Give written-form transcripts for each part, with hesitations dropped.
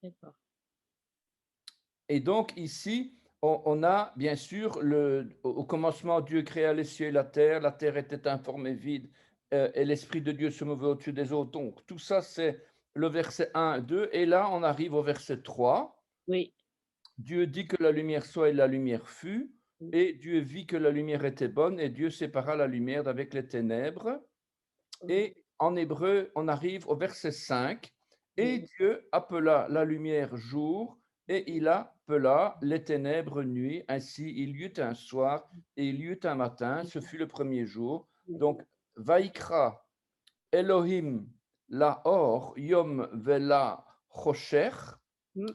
D'accord. Et donc ici, on a bien sûr au commencement, Dieu créa les cieux et la terre était informe et vide, et l'Esprit de Dieu se mouvait au-dessus des eaux. Donc tout ça, c'est le verset 1, 2, et là, on arrive au verset 3. Oui. Dieu dit que la lumière soit et la lumière fut, Mmh. et Dieu vit que la lumière était bonne, et Dieu sépara la lumière d'avec les ténèbres. Oui, Et en hébreu, on arrive au verset 5. Et oui, Dieu appela la lumière jour, et il appela les ténèbres nuit. Ainsi, il y eut un soir et il y eut un matin. Ce fut le premier jour. oui. Donc, Vaikra Elohim laor yom vela choshech, Mmh.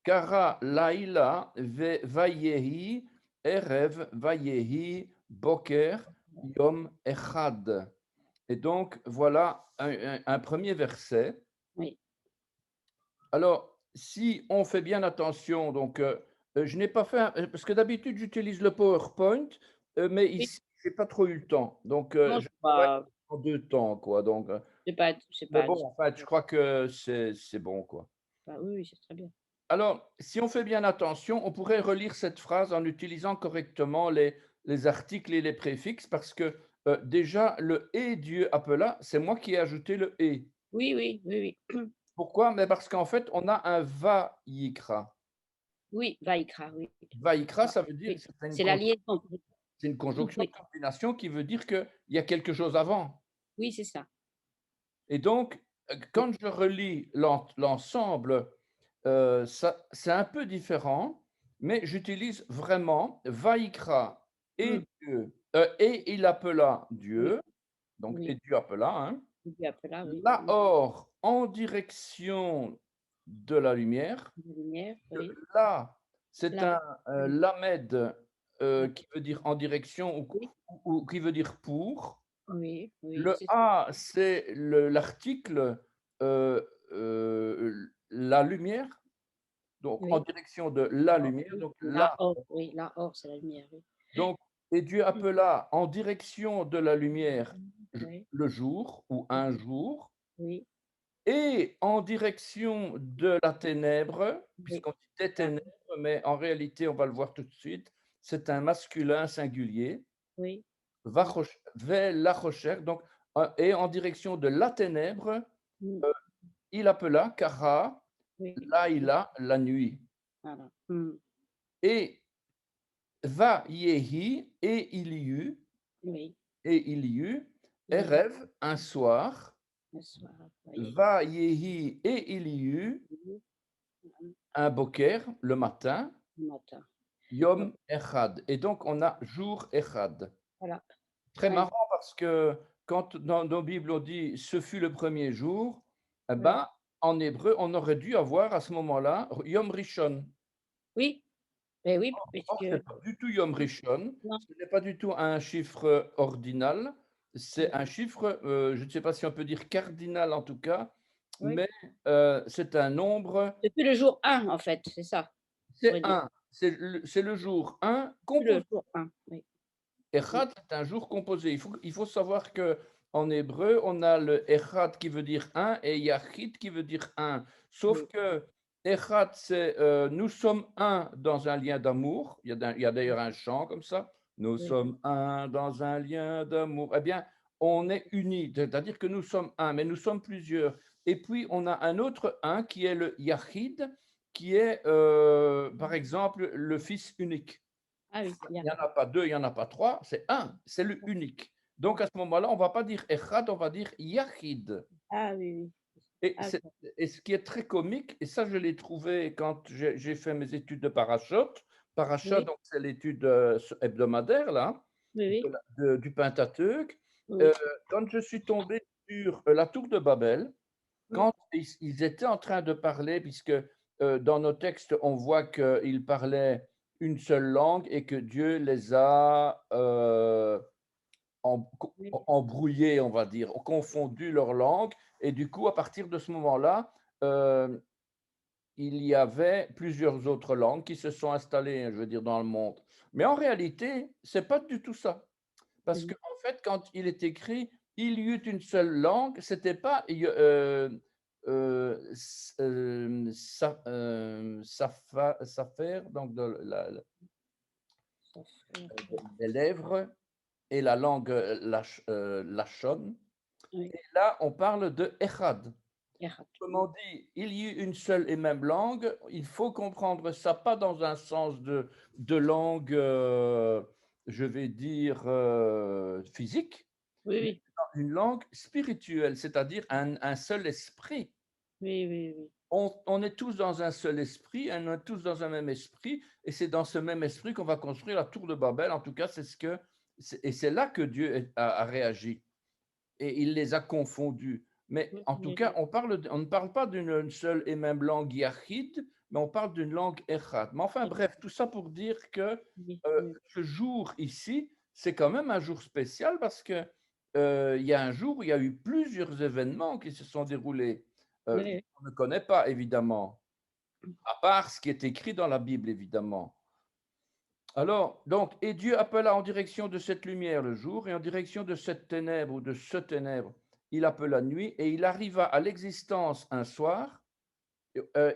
kara laila vayehi erev vayehi boker yom echad. Et donc, voilà un premier verset. Oui. Alors, si on fait bien attention, donc, je n'ai pas fait parce que d'habitude, j'utilise le PowerPoint, mais Oui. ici, j'ai pas trop eu le temps. Donc, Non, je c'est travaille pas en 2 temps, quoi, donc, c'est mais pas bon, en fait, je indispensable. crois que c'est bon, quoi. Bah, oui, oui, c'est très bien. Alors, si on fait bien attention, on pourrait relire cette phrase en utilisant correctement les articles et les préfixes parce que, déjà, le «et Dieu appela», c'est moi qui ai ajouté le «et». Oui, oui, oui, oui. Pourquoi? Mais parce qu'en fait, on a un va-yikra. Oui, Vaikra, oui. Va-yikra, Ah, ça veut dire, oui, c'est la liaison. c'est une conjonction de Oui, combination qui veut dire qu'il y a quelque chose avant. oui, c'est ça. Et donc, Mmh. quand je relis l'ensemble, ça c'est un peu différent, mais j'utilise vraiment va-yikra Mmh. et Dieu, et il appela Oui, Dieu, donc et oui. Dieu appela, hein. Il lui appela, oui. Mmh. Lahor en direction de la lumière. La lumière, Le oui. la, c'est Là, un, oui, lamed, oui, qui veut dire en direction oui, ou qui veut dire pour. oui, oui, Le c'est ça. a, c'est l'article, la lumière, donc en Oui. direction de la Oh, lumière, oui. donc là, Lahor, oui, Lahor, c'est la lumière, oui. donc et Dieu Mmh. appela en direction de la lumière Oui, le jour ou oui, un jour. oui, Et en direction de la ténèbre, oui. puisqu'on dit des Ah, ténèbres, mais en réalité, on va le voir tout de suite, c'est un masculin singulier. oui, oui. Vachosh Ve la recherche, donc, et en direction de la ténèbre, Mmh. il appela Kara, Oui, Laïla, la nuit. voilà. Mmh. Et va yehi, Oui, et il y eut, oui, Erev, un soir, le soir, oui. va yehi, et il y eut, Mmh. Mmh. un boker, le matin, Le matin. Donc Yom Echad. Et donc, on a jour Echad. voilà. Très Ouais, marrant parce que quand dans nos Bibles on dit ce fut le premier jour, eh ouais. ben, en hébreu, on aurait dû avoir à ce moment-là Yom Rishon. Oui, beh, oui, Or, puisque c'est pas du tout Yom mmh, Rishon. non, Ce n'est pas du tout un chiffre ordinal. C'est un chiffre, je ne sais pas si on peut dire cardinal en tout cas, oui. mais c'est un nombre, Depuis le jour 1 en fait, c'est ça? On c'est pourrait dire. un. C'est le jour un Depuis le composé. jour 1, oui. Mmh. Echad, c'est un jour composé. Il faut savoir que en hébreu, on a le Echad qui veut dire un et Yachid qui veut dire un. Sauf Oui, que Echad, c'est nous sommes un dans un lien d'amour. Il y a d'ailleurs un chant comme ça. Nous oui, sommes un dans un lien d'amour. Eh bien, on est unis, c'est-à-dire que nous sommes un, mais nous sommes plusieurs. Et puis, on a un autre un qui est le Yachid, qui est, par exemple, le fils unique. ah oui, Il bien. n'y en a pas 2, il n'y en a pas 3, c'est un, c'est le unique. Donc à ce moment-là, on ne va pas dire Echad, on va dire Yachid. Ah oui, oui. Et, Ah c'est- oui, et ce qui est très comique, et ça je l'ai trouvé quand j'ai fait mes études de parachute. Parachute, oui, donc c'est l'étude hebdomadaire là, oui, oui, du Pentateuque. Euh, oui. Quand je suis tombé sur la tour de Babel, Mmh, quand ils étaient en train de parler, puisque dans nos textes, on voit qu'ils parlaient une seule langue et que Dieu les a oui, embrouillés, on va dire, ont confondu leur langue. Et du coup, à partir de ce moment-là, euh, il y avait plusieurs autres langues qui se sont installées, je veux dire, dans le monde. Mais en réalité, c'est pas du tout ça. Parce mmh, qu'en fait, quand il est écrit, il y eut une seule langue, c'était pas Sapher, donc de Ça fait, les lèvres et la langue lachon. oui, Et là, on parle de Echad. Erhat. Autrement dit, il y a une seule et même langue. Il faut comprendre ça pas dans un sens de langue, je vais dire, physique, Oui, mais oui, dans une langue spirituelle, c'est-à-dire un seul esprit. oui, oui, oui. On est tous dans un seul esprit, on est tous dans un même esprit, et c'est dans ce même esprit qu'on va construire la tour de Babel. En tout cas, c'est là que Dieu a réagi, et il les a confondus. Mais Oui, en tout oui, cas, on ne parle pas d'une seule et même langue yachid, mais on parle d'une langue echad. Mais enfin, oui, bref, tout ça pour dire que oui, oui, ce jour ici, c'est quand même un jour spécial parce que il y a un jour où il y a eu plusieurs événements qui se sont déroulés. oui, On ne connaît pas, évidemment, à part ce qui est écrit dans la Bible, évidemment. Alors, donc, et Dieu appela en direction de cette lumière le jour, et en direction de cette ténèbre ou de ce ténèbre, il appela nuit, et il arriva à l'existence un soir.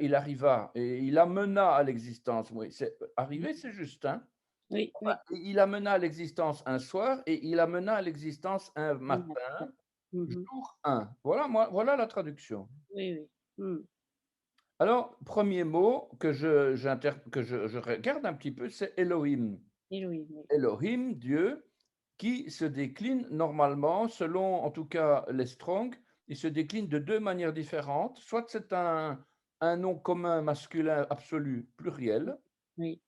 Il arriva et il amena à l'existence. Oui, c'est arrivé, c'est juste, hein. oui, Enfin, oui, il amena à l'existence un soir et il amena à l'existence un un matin, matin. Mhm. jour un. Voilà la traduction. Oui, oui. Mm. Alors, premier mot que je regarde un petit peu, c'est Elohim. Elohim, oui. Elohim, Dieu, qui se décline normalement, selon en tout cas les Strong, il se décline de deux manières différentes. Soit c'est un nom commun masculin absolu pluriel, Oui,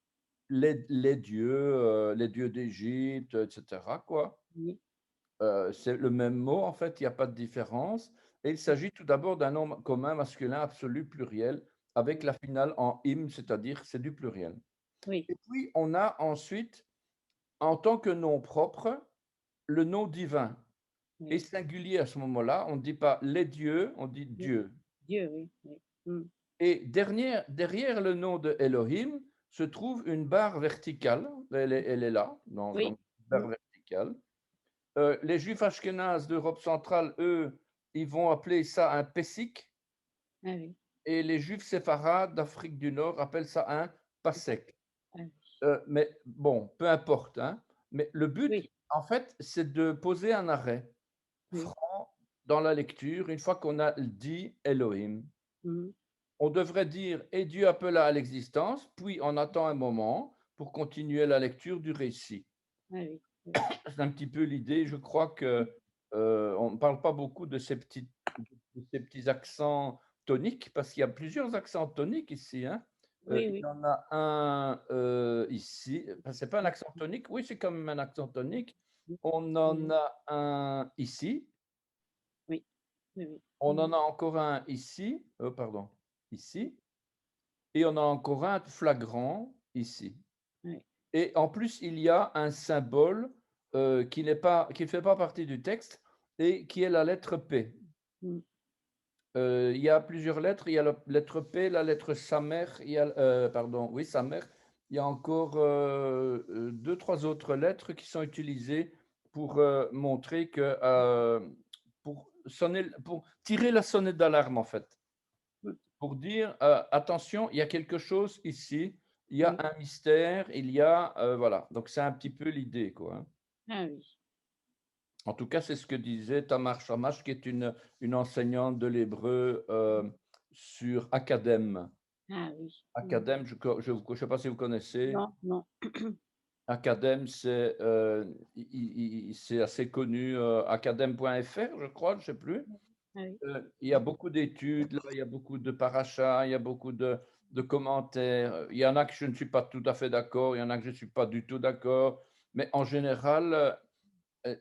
les dieux d'Égypte, etc., quoi. oui, C'est le même mot, en fait, il n'y a pas de différence. Et il s'agit tout d'abord d'un nom commun masculin absolu pluriel, avec la finale en im, c'est-à-dire c'est du pluriel. oui, Et puis, on a ensuite, en tant que nom propre, le nom divin. Et oui, singulier à ce moment-là, on ne dit pas les dieux, on dit oui. Dieu. Dieu, oui, oui. Mm. Et derrière le nom de Elohim se trouve une barre verticale. Elle est là, dans une Oui, barre verticale. Les Juifs ashkénazes d'Europe centrale, eux, ils vont appeler ça un pessic, ah oui, et les Juifs séfarades d'Afrique du Nord appellent ça un pasek. ah oui, Mais bon, peu importe, hein. Mais le but, oui, en fait, c'est de poser un arrêt oui. franc dans la lecture une fois qu'on a dit Elohim. Mhm. On devrait dire et Dieu appela à l'existence, puis on attend un moment pour continuer la lecture du récit. Ah oui, oui. C'est un petit peu l'idée. Je crois que on ne parle pas beaucoup de ces petits accents toniques, parce qu'il y a plusieurs accents toniques ici, hein. Oui, Il y oui. en a un ici. Enfin, c'est pas un accent tonique. Oui, c'est quand même un accent tonique. On en Oui, a un ici. oui, oui, oui. On en Mhm. a encore un ici. Pardon. Ici. Et on a encore un flagrant ici. Oui, Et en plus, il y a un symbole qui ne fait pas partie du texte et qui est la lettre P. mm. Il y a plusieurs lettres. Il y a la lettre P, la lettre Samer, pardon, oui, Samer. Il y a encore deux, trois autres lettres qui sont utilisées pour montrer que, pour tirer la sonnette d'alarme, en fait. Mm. Pour dire, attention, il y a quelque chose ici, il y a Oui, un mystère, il y a, voilà. Donc c'est un petit peu l'idée, quoi, hein. ah oui, En tout cas, c'est ce que disait Tamar Shamash, qui est une enseignante de l'hébreu sur Acadème. ah oui. Mm. Acadème, je ne sais pas si vous connaissez. Non, non. Acadème, c'est assez connu. Acadème.fr, je crois, je ne sais plus. Ah oui. Il y a beaucoup d'études, là, il y a beaucoup de parachas, il y a beaucoup de commentaires. Il y en a que je ne suis pas tout à fait d'accord, il y en a que je ne suis pas du tout d'accord. Mais en général,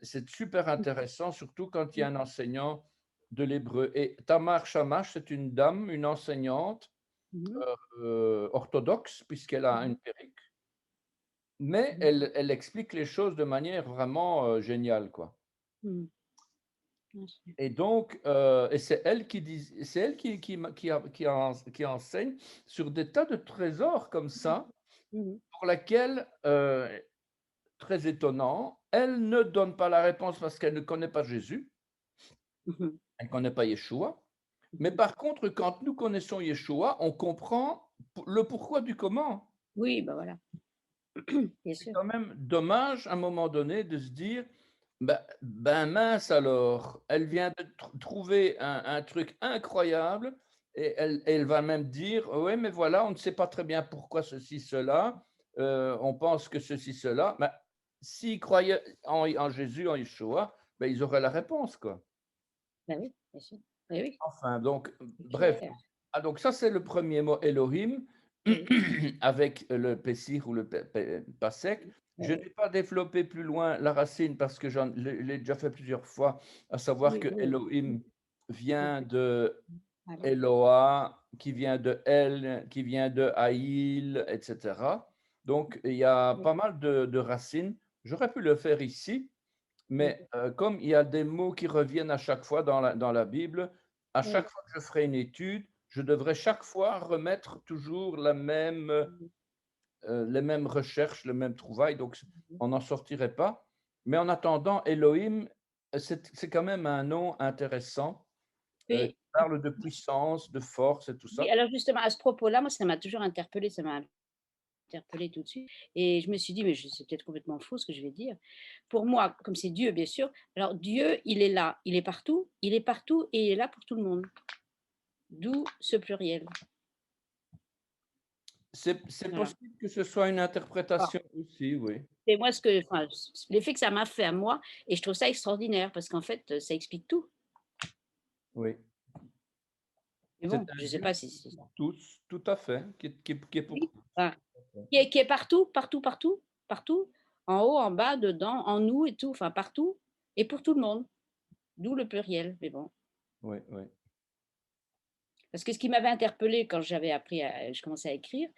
c'est super intéressant, surtout quand il y a un enseignant de l'hébreu. Et Tamar Shamash, c'est une dame, une enseignante Mhm. orthodoxe, puisqu'elle a une Mhm. perruque, mais Mhm. elle explique les choses de manière vraiment géniale, quoi. Mhm. Ah, c'est- Et donc, et c'est elle qui dit, c'est elle qui enseigne sur des tas de trésors comme ça, Mhm. pour laquelle, très étonnant, elle ne donne pas la réponse parce qu'elle ne connaît pas Jésus, Mhm. elle ne connaît pas Yeshua, Mais par contre, quand nous connaissons Yeshua, on comprend le pourquoi du comment. Oui, bah voilà, bien C'est sûr. quand même dommage à un moment donné de se dire, ben mince alors, elle vient de trouver un truc incroyable et elle va même dire, oui, mais voilà, on ne sait pas très bien pourquoi ceci, cela, on pense que ceci, cela. Ben, s'ils croyaient en Jésus, en Yeshua, ben, ils auraient la réponse, quoi. Bah oui, bien sûr. Oui, oui, Enfin, donc, c'est bref. clair. Donc ça, c'est le premier mot, Elohim, Oui, avec le Pessir ou le Pasek. Je oui, n'ai pas développé plus loin la racine parce que j'en l'ai déjà fait plusieurs fois, à savoir oui, que oui, Elohim oui. vient de Voilà. Eloah, qui vient de El, qui vient de Haïl, etc. Donc, il y a Oui, pas mal de racines. J'aurais pu le faire ici, oui, mais comme il y a des mots qui reviennent à chaque fois dans la Bible, à oui, chaque fois que je ferai une étude, je devrais chaque fois remettre toujours la même, oui, les mêmes recherches, le même trouvaille, donc on n'en sortirait pas. Mais en attendant, Elohim, c'est quand même un nom intéressant oui. qui parle de puissance, de force et tout Oui, ça. alors justement, à ce propos-là, moi, ça m'a toujours interpellée, ça m'a interpellée tout de suite et je me suis dit: «Mais c'est peut-être complètement faux ce que je vais dire». Pour moi, comme c'est Dieu, bien sûr, alors Dieu, il est là, il est partout et il est là pour tout le monde. D'où ce pluriel. C'est Voilà. possible que ce soit une Bon, interprétation aussi, oui. c'est moi ce que enfin, l'effet que ça m'a fait à moi et je trouve ça extraordinaire parce qu'en fait, ça explique tout. Oui. Mais C'est bon, un je ne sais Dieu pas si c'est pour tous, tout à fait, qui est pour oui, tous. enfin, qui est partout, partout, partout, partout, en haut, en bas, dedans, en nous et tout, enfin partout et pour tout le monde. D'où le pluriel, mais bon. Oui, oui. Parce que ce qui m'avait interpellée quand j'avais appris à je commençais à écrire,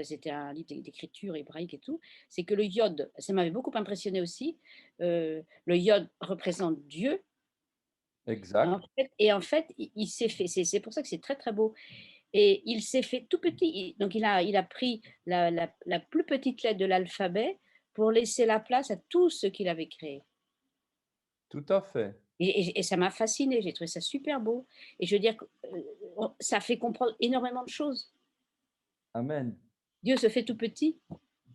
c'était un livre d'écriture hébraïque et tout, c'est que le yod, ça m'avait beaucoup impressionné aussi, le yod représente Dieu Exact. et en fait, il s'est fait c'est pour ça que c'est très, très beau et il s'est fait tout petit, donc il a pris la plus petite lettre de l'alphabet pour laisser la place à tout ce qu'il avait créé. Tout à fait. Et ça m'a fascinée, j'ai trouvé ça super beau et je veux dire que, ça fait comprendre énormément de choses. Amen. Dieu se fait tout petit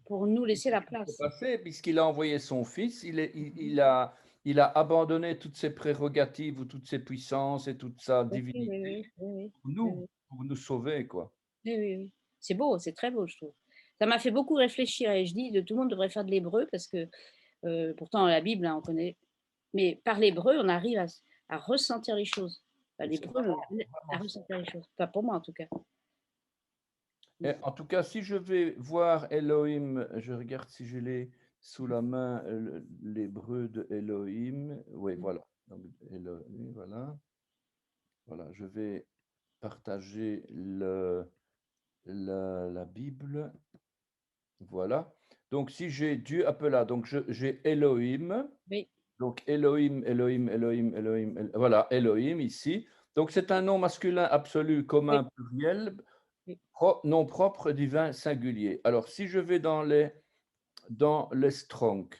pour nous Et laisser c'est la ce qui s'est place. passé puisqu'il a envoyé son fils, Mmh. il a abandonné toutes ses prérogatives ou toutes ses puissances et toute sa Oui, oui, divinité oui, oui, oui, oui, pour nous sauver, quoi. oui, oui, oui. C'est beau, c'est très beau, je trouve. Ça m'a fait beaucoup réfléchir et je dis de tout le monde devrait faire de l'hébreu parce que, pourtant la Bible, hein, on connaît, mais par l'hébreu, on arrive à ressentir les choses. Enfin, C'est l'hébreu vraiment, nous aide à vraiment ça. ressentir les choses. Enfin, pour moi en tout cas. Et Mmh. en tout cas, si je vais voir Elohim, je regarde si je l'ai sous la main, l'hébreu de Elohim. Oui, Mmh. voilà. Donc, Elohim, voilà. Voilà, je vais partager la Bible. Voilà. Donc, si j'ai Dieu appela, donc j'ai Elohim. Oui, Donc, Elohim, Elohim, Elohim, Elohim, voilà, Elohim ici. Donc, c'est un nom masculin absolu, oui, commun, pluriel, oui, nom propre, divin, singulier. Alors, si je vais dans les Strong,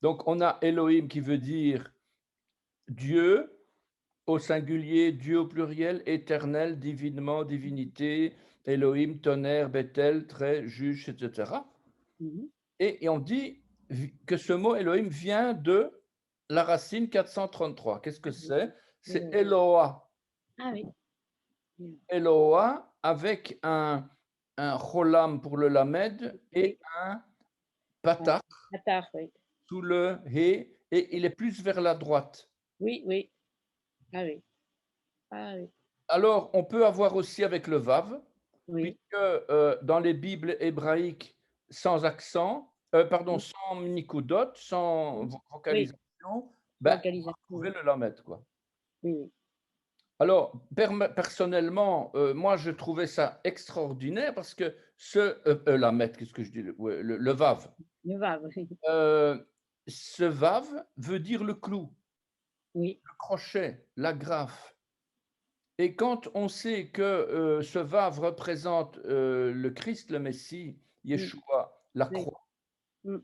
donc on a Elohim qui veut dire Dieu au singulier, Dieu au pluriel, éternel, divinement, divinité, Elohim, tonnerre, Bethel, trait, juge, etc. mmh mh. Et on dit que ce mot Elohim vient de la racine 433. Qu'est-ce que Oui, c'est? oui, C'est oui. Eloah. Ah oui. Mmh. Eloah avec un cholam pour le lamed et Oui, un ouais. patach Attard, oui. sous le hé et il est plus vers la droite. Oui, oui. Ah oui. Ah oui. Alors, on peut avoir aussi avec le vav, puisque Oui, dans les Bibles hébraïques sans accent, pardon, mmh, sans nicodote, sans mmh. Oui, vocalisation, ben, on va vocalisation, retrouver oui. le lamed, quoi. Oui, oui. Alors, personnellement, moi, je trouvais ça extraordinaire parce que lamed, qu'est-ce que je dis, ouais, le vav, Le vav, oui. euh, ce vav veut dire le clou, Oui, le crochet, l'agrafe. Et quand on sait que ce vave représente le Christ, le Messie, mmh, Yeshua, la oui, croix, mmh.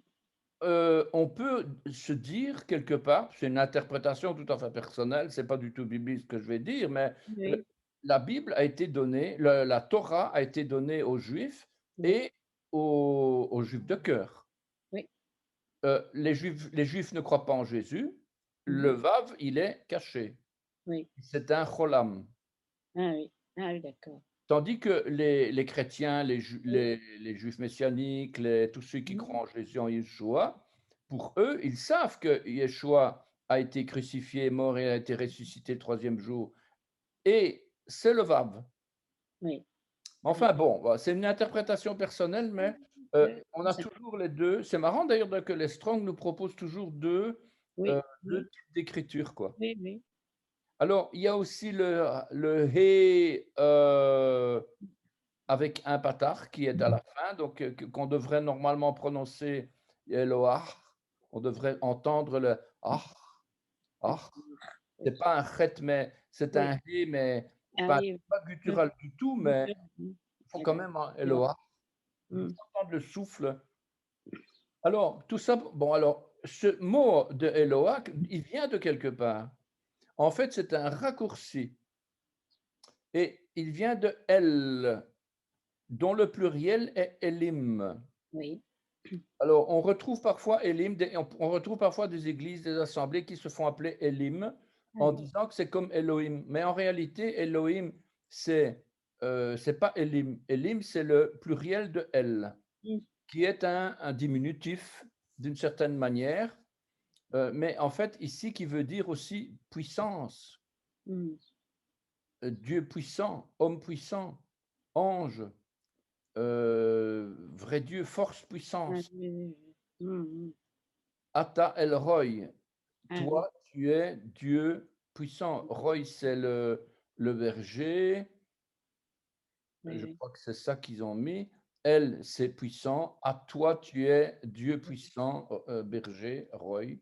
On peut se dire quelque part, c'est une interprétation tout à fait personnelle, c'est pas du tout biblique ce que je vais dire, mais le Oui, la Bible a été donnée, le la Torah a été donnée aux Juifs oui, et aux Juifs de cœur. oui. Les Juifs ne croient pas en Jésus, Mmh. le Vav, il est caché. Oui. C'est un cholam. Ah oui. Ah oui, d'accord. Tandis que les chrétiens, Oui. les juifs messianiques, tous ceux qui Mmh. croient en Jésus, en Yeshua, pour eux, ils savent que Yeshua a été crucifié, mort et a été ressuscité le troisième jour. Et c'est le Vav. Oui. Oui. Enfin bon, bah, c'est une interprétation personnelle, mais on a Ça toujours les deux. C'est marrant d'ailleurs que les Strong nous proposent toujours oui, deux oui, types d'écriture, quoi. oui, oui. Alors, il y a aussi le He avec un patar qui est à la fin, donc qu'on devrait normalement prononcer Eloah. On devrait entendre le ah, ah. Oui. C'est pas un chet, mais c'est Oui. un he, mais Ah oui, pas le guttural du tout, mais mmh. il faut quand D'accord. même un D'accord. Eloah. Mmh. Entendre le souffle. Alors, tout ça, bon, alors, ce mot de Eloah, il vient de quelque part. En fait, c'est un raccourci et il vient de El, dont le pluriel est Elim. Oui. Alors, on retrouve parfois Elim, on retrouve parfois des églises, des assemblées qui se font appeler Elim Ah en oui. disant que c'est comme Elohim. Mais en réalité, Elohim, c'est pas Elim. Elim, c'est le pluriel de El, Mmh. qui est un diminutif d'une certaine manière, mais en fait, ici, qui veut dire aussi puissance, Mmh. Dieu puissant, homme puissant, ange, vrai Dieu, force, Ah puissance. oui, oui, oui. Mmh mh. Ata El Roy. Ah oui. Toi, tu es Dieu puissant. Roy, c'est le berger. Oui, Je oui. crois que c'est ça qu'ils ont mis. Elle, c'est puissant. À toi, tu es Dieu Oui, puissant, berger, Roy. oui.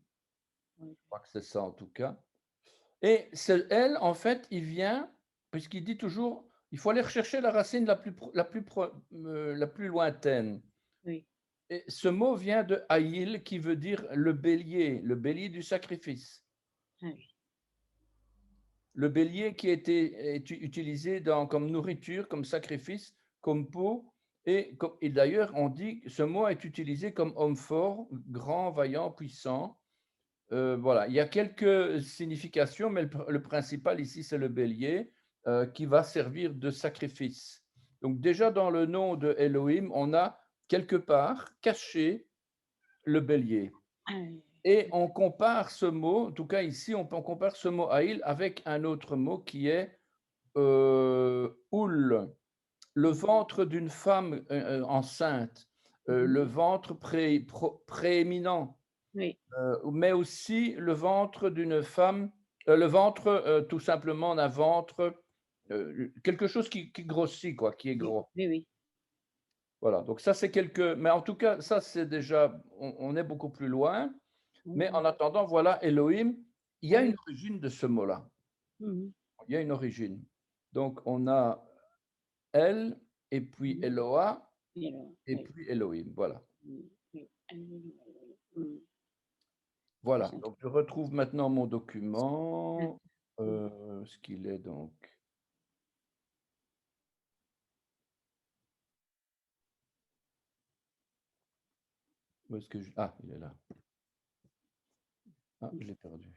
Je crois que c'est ça en tout cas. Et c'est elle, en fait, il vient, puisqu'il dit toujours, il faut aller rechercher la racine la plus lointaine. Oui. Et ce mot vient de Haïl, qui veut dire le bélier du sacrifice. Ah oui. Le bélier qui est utilisé comme nourriture, comme sacrifice, comme peau, et d'ailleurs, on dit que ce mot est utilisé comme homme fort, grand, vaillant, puissant. Voilà, il y a quelques significations, mais le principal ici, c'est le bélier qui va servir de sacrifice. Donc déjà dans le nom de Elohim, on a quelque part caché le bélier. Ah oui. Et on compare ce mot, en tout cas ici, on compare ce mot Haïl avec un autre mot qui est Oul, le Mmh. ventre d'une femme enceinte, Mmh. le ventre prééminent, Oui. mais aussi le ventre d'une femme, le ventre tout simplement d'un ventre, quelque chose qui grossit, quoi, qui est Oui. gros. Oui, oui. Voilà, donc ça c'est mais en tout cas, ça c'est déjà, on est beaucoup plus loin. Mmh Mais mh. en attendant, voilà, Elohim, il y Ah a une oui. origine de ce mot-là. Mmh mh. Il y a une origine. Donc, on a El, et puis Mmh. Eloah, Et alors, et oui. puis Elohim. Voilà. Mmh. Oui. Ah oui, oui, oui, oui. Mmh. Oui, Voilà. c'est Donc, je retrouve maintenant mon intéressant. document. Mmh. Ce qu'il est donc. Où est-ce que je... Ah, il est là. Ah, je l'ai perdu.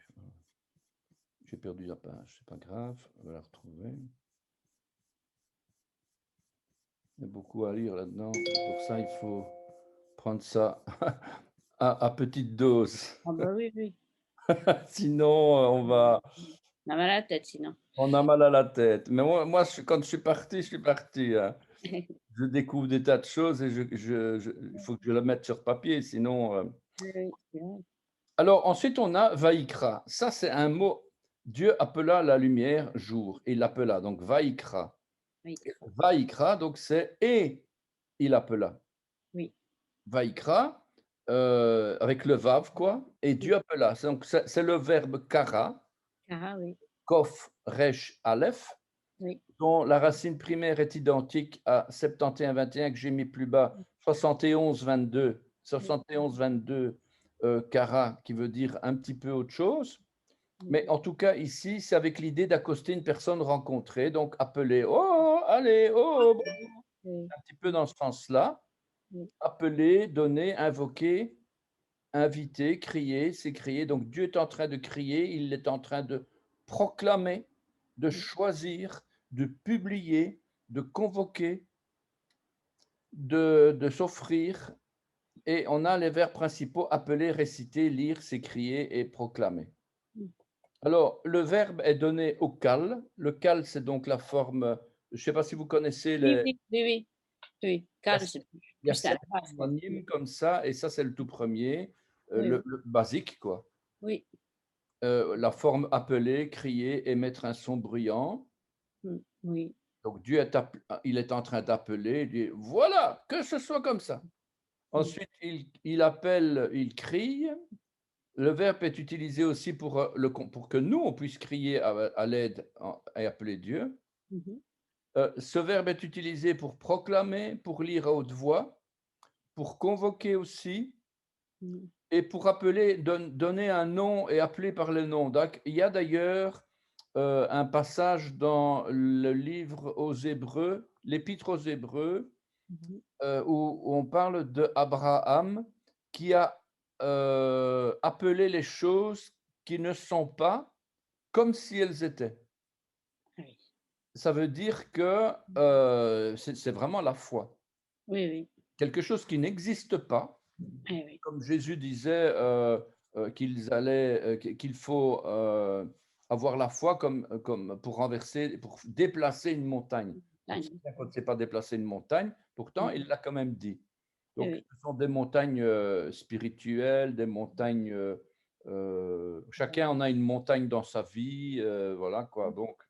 J'ai perdu la page. C'est pas grave. On va la retrouver. Il y a beaucoup à lire là-dedans. Pour ça, il faut prendre ça à petite dose. Ah bah oui, oui. Sinon, On a mal à la tête sinon. on a mal à la tête. Mais moi, quand je suis parti, hein. Je découvre des tas de choses et il faut que je le mette sur papier, sinon. Oui, oui, c'est vrai. Alors, ensuite, on a Vaïkra. Ça, c'est un mot. Dieu appela la lumière jour. Il l'appela, donc Vaïkra. Oui, crap. Vaïkra, donc c'est et il appela. Oui, Vaïkra, avec le Vav, quoi. Et oui. Dieu appela. Donc, c'est le verbe kara, Ah oui, kof, resh, aleph, oui. dont la racine primaire est identique à 71-21 que j'ai mis plus bas, 71-22, Oui. 71-22 kara, qui veut dire un petit peu autre chose. Mmh. Mais en tout cas, ici, c'est avec l'idée d'accoster une personne rencontrée, donc appeler, oh, allez, oh, bon, Oui, un petit peu dans ce sens-là. oui, Appeler, donner, invoquer, inviter, crier, c'est crier. Donc Dieu est en train de crier, il est en train de proclamer, de oui, choisir, de publier, de convoquer, de s'offrir. Et on a les verbes principaux appeler, réciter, lire, s'écrier et proclamer. mmh. Alors, le verbe est donné au cal. Le cal, c'est donc la forme, je ne sais pas si vous connaissez Oui, les, oui, oui, oui, oui. il y a Calme, c'est il y a plus à 7 la base, quoi. Mmh. synonymes comme ça, et ça, c'est le tout premier, Oui, oui, le basique, quoi. oui, La forme appeler, crier, émettre un son bruyant. oui, Donc Dieu est il est en train d'appeler, il dit: «Voilà, que ce soit comme ça». mmh. Ensuite, il appelle, il crie. Le verbe est utilisé aussi pour que nous, on puisse crier à l'aide et appeler Dieu. Mmh mh. Ce verbe est utilisé pour proclamer, pour lire à haute voix, pour convoquer aussi Mmh. et pour appeler, donner un nom et appeler par le nom. Donc, il y a d'ailleurs un passage dans le livre aux Hébreux, l'Épître aux Hébreux, Mmh. où on parle d'Abraham qui a appelé les choses qui ne sont pas comme si elles étaient. Ah oui. Ça veut dire que Mmh. c'est vraiment la foi. Oui, oui. Quelque chose qui n'existe pas, Eh oui. comme Jésus disait qu'il faut avoir la foi comme pour renverser, pour déplacer une montagne. Donc, c'est Montagne. bien qu'on ne sait pas déplacer une montagne, pourtant Mmh. il l'a quand même dit. Oui, Donc, oui. ce sont des montagnes spirituelles, des montagnes. Chacun en a une montagne dans sa vie, voilà quoi. Mmh. Donc,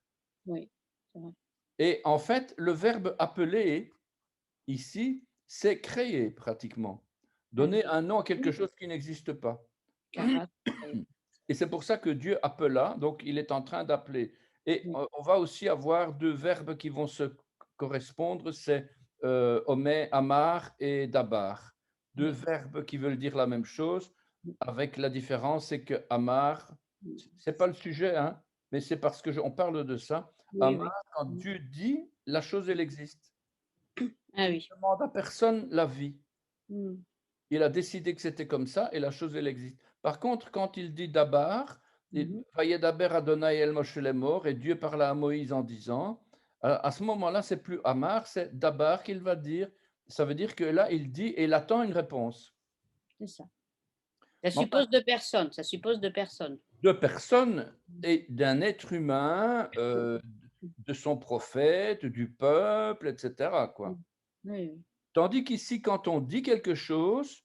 Oui, c'est vrai. et en fait, le verbe appeler ici, c'est créer pratiquement, Ah oui. donner un nom à quelque Oui, chose qui n'existe pas. Cara, oui, Et c'est pour ça que Dieu appela, donc il est en train d'appeler. Et oui, on va aussi avoir 2 verbes qui vont se correspondre, c'est, omé, amar et dabar. 2 oui. verbes qui veulent dire la même chose, Mmh. avec la différence, c'est que amar, c'est pas le sujet, hein, mais c'est parce que on parle de ça. Oui, Amar, oui. quand Mmh. Dieu dit, la chose, elle existe. Ah Il oui. ne demande à personne l'avis. Mmh. Il a décidé que c'était comme ça et la chose, elle existe. Par contre, quand il dit Dabar, Mmh mh. Vayedaber Adonai El Moshe Lemor, et Dieu parla à Moïse en disant, à ce moment-là, c'est plus Amar, c'est Dabar qu'il va dire. Ça veut dire que là, il dit et il attend une réponse. C'est ça. Ça Mais enfin, suppose 2 personnes, ça suppose 2 personnes. de personne Mmh. et d'un être humain, Mmh. de son prophète, du peuple, etc., Mmh. quoi. Oui, oui. Tandis qu'ici, quand on dit quelque chose,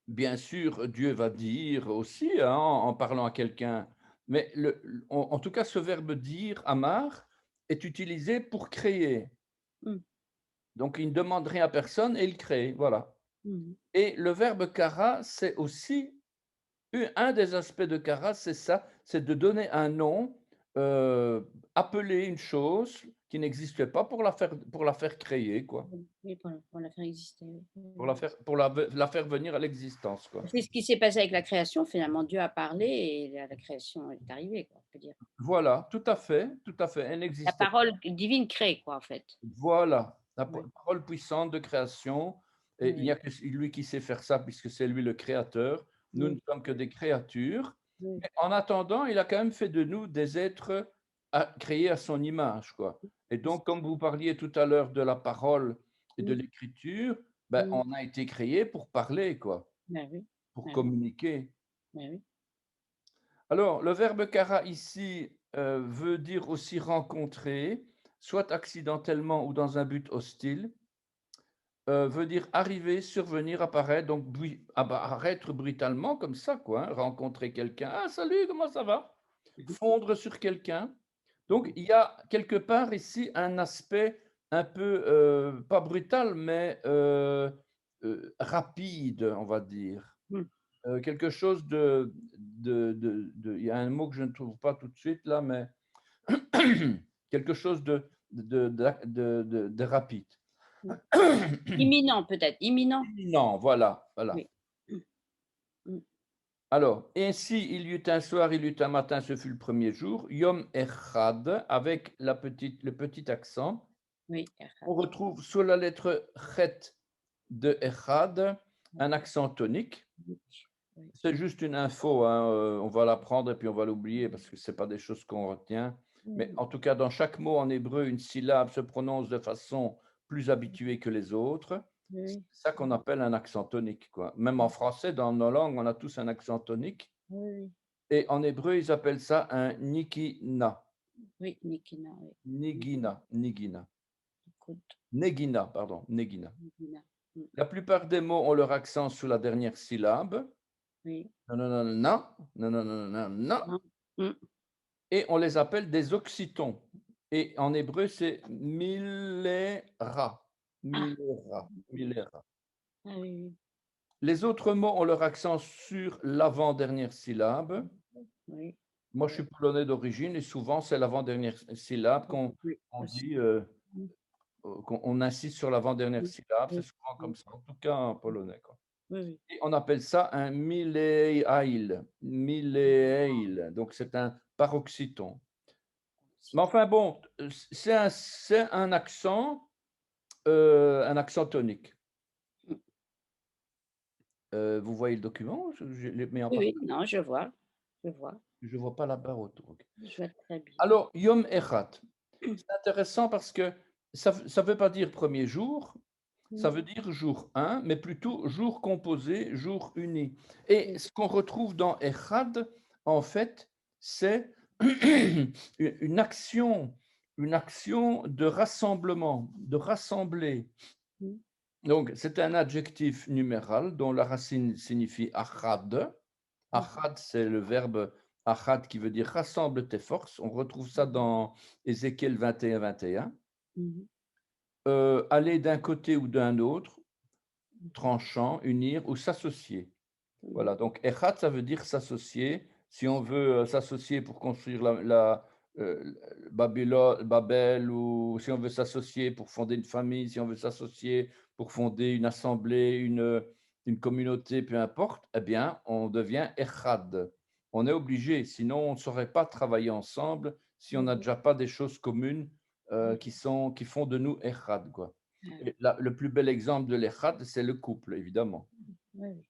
bien sûr, Dieu va dire aussi, hein, en parlant à quelqu'un, mais en tout cas, ce verbe dire, amar, est utilisé pour créer. Mmh. Donc, il ne demande rien à personne et il crée, voilà. Mmh mh. Et le verbe kara, c'est aussi un des aspects de kara, c'est ça, c'est de donner un nom, appeler une chose qui n'existe pas pour la faire créer, quoi, Mmh. Oui, pour la faire exister, oui. pour Mmh. la faire venir à l'existence, quoi. C'est ce qui s'est passé avec la création finalement. Dieu a parlé et la création est arrivée quoi, on peut dire. Voilà, tout à fait, elle La n'existait. parole divine crée quoi en fait. Voilà, la Ouais, parole puissante de création, et il n'y oui, a que lui qui sait faire ça puisque c'est lui le créateur. Nous ne oui, sommes que des créatures, oui, mais en attendant, il a quand même fait de nous des êtres créés à son image, quoi. Et c'est ça. donc, comme vous parliez tout à l'heure de la parole et de Mmh, l'écriture, ben, mmh. on a été créés pour parler, quoi, Bah oui, pour bah oui, communiquer. bah oui. Alors, le verbe kara ici veut dire aussi rencontrer, soit accidentellement ou dans un but hostile. Veut dire arriver, survenir, apparaître, donc apparaître brutalement comme ça quoi, hein, rencontrer quelqu'un: «Ah salut, comment ça va?» Fondre sur quelqu'un. Donc il y a quelque part ici un aspect un peu, pas brutal, mais rapide, on va dire. Mmh. Quelque chose il y a un mot que je ne trouve pas tout de suite là, mais quelque chose de rapide. Mmh. Imminent peut-être, imminent? Non, voilà, voilà. Oui. Mmh. Mmh. Alors, ainsi, il y eut un soir, il y eut un matin, ce fut le premier jour, Yom Echad, avec le petit accent. Oui, On Echad. retrouve sur la lettre Chet de Echad un accent tonique. Oui, oui, C'est juste une info, hein, on va l'apprendre et puis on va l'oublier parce que ce n'est pas des choses qu'on retient. Mais oui, en tout cas, dans chaque mot en hébreu, une syllabe se prononce de façon plus habituée que les autres. C'est oui, ça qu'on appelle un accent tonique, quoi. Même en français, dans nos langues, on a tous un accent tonique. oui, Et en hébreu, ils appellent ça un nikina, oui, Nikina, oui. nigina, nigina, Écoute, negina, pardon, negina. Nikina. Mm, La plupart des mots ont leur accent sur la dernière syllabe. oui, Non, non, non, non, non, non, non, non, non. non, mm, Et on les appelle des oxytons. Et en hébreu, c'est milera, ah, milera, milera. ah oui, Les autres mots ont leur accent sur l'avant-dernière syllabe. oui, Moi, je oui, suis polonais d'origine et souvent, c'est l'avant-dernière syllabe oui, oui, qu'on aussi. dit, Mm, qu'on on insiste sur l'avant-dernière mm, syllabe. C'est oui, souvent comme oui, ça, en tout cas en polonais, quoi. oui, oui. Et on appelle ça un mileail, mileail. Donc, c'est un paroxyton. Mais enfin bon, c'est un accent tonique. Mm, Vous voyez le document? Je l'ai mis en oui, oui, partage. non, je vois, Je vois pas la barre autour. OK. je vois très bien. Alors, Yom Echad, c'est intéressant parce que ça veut pas dire premier jour, ça Mm, veut dire jour un, mais plutôt jour composé, jour uni. Et oui, ce qu'on retrouve dans Echad, en fait, c'est une une action de rassemblement, de rassembler. mm, Donc, c'est un adjectif numéral dont la racine signifie achad. mm, Achad, c'est le verbe achad qui veut dire rassemble tes forces. On retrouve ça dans Ézéchiel 21-21. mhm, Aller d'un côté ou d'un autre, tranchant, unir ou s'associer. mhm, Voilà, donc echad, ça veut dire s'associer. Si on veut s'associer pour construire euh, Babel, ou si on veut s'associer pour fonder une famille, si on veut s'associer pour fonder une assemblée, une communauté, peu importe, eh bien, on devient echad. On est obligé, sinon on ne saurait pas travailler ensemble si on n'a mhm, déjà pas des choses communes mhm, qui font de nous echad, quoi. ah oui, Et le plus bel exemple de l'echad, c'est le couple, évidemment. oui, oui.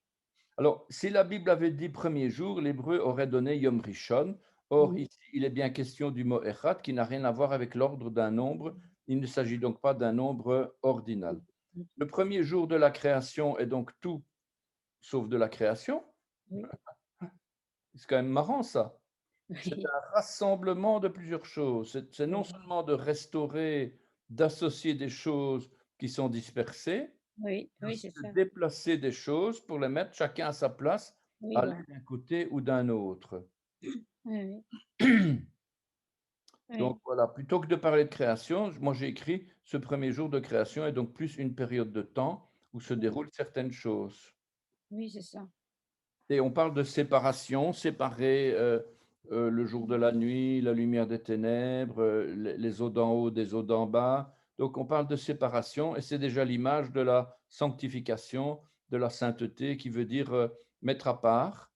Alors, si la Bible avait dit premier jour, l'hébreu aurait donné Yom Rishon. Or, Mhm, ici, il est bien question du mot Echad qui n'a rien à voir avec l'ordre d'un nombre. Il ne s'agit donc pas d'un nombre ordinal. mhm, Le premier jour de la création est donc tout sauf de la création. oui, C'est quand même marrant ça. C'est oui, un rassemblement de plusieurs choses. C'est non oui, seulement de restaurer, d'associer des choses qui sont dispersées, oui, mais oui, aussi c'est de ça. déplacer des choses pour les mettre chacun à sa place, Oui, aller voilà. d'un côté ou d'un autre. Oui, Donc oui, voilà, plutôt que de parler de création, moi j'ai écrit ce premier jour de création est donc plus une période de temps où se oui, déroulent certaines choses. oui, c'est ça. Et on parle de séparation, séparer le jour de la nuit, la lumière des ténèbres, les eaux d'en haut des eaux d'en bas. Donc on parle de séparation et c'est déjà l'image de la sanctification, de la sainteté qui veut dire mettre à part.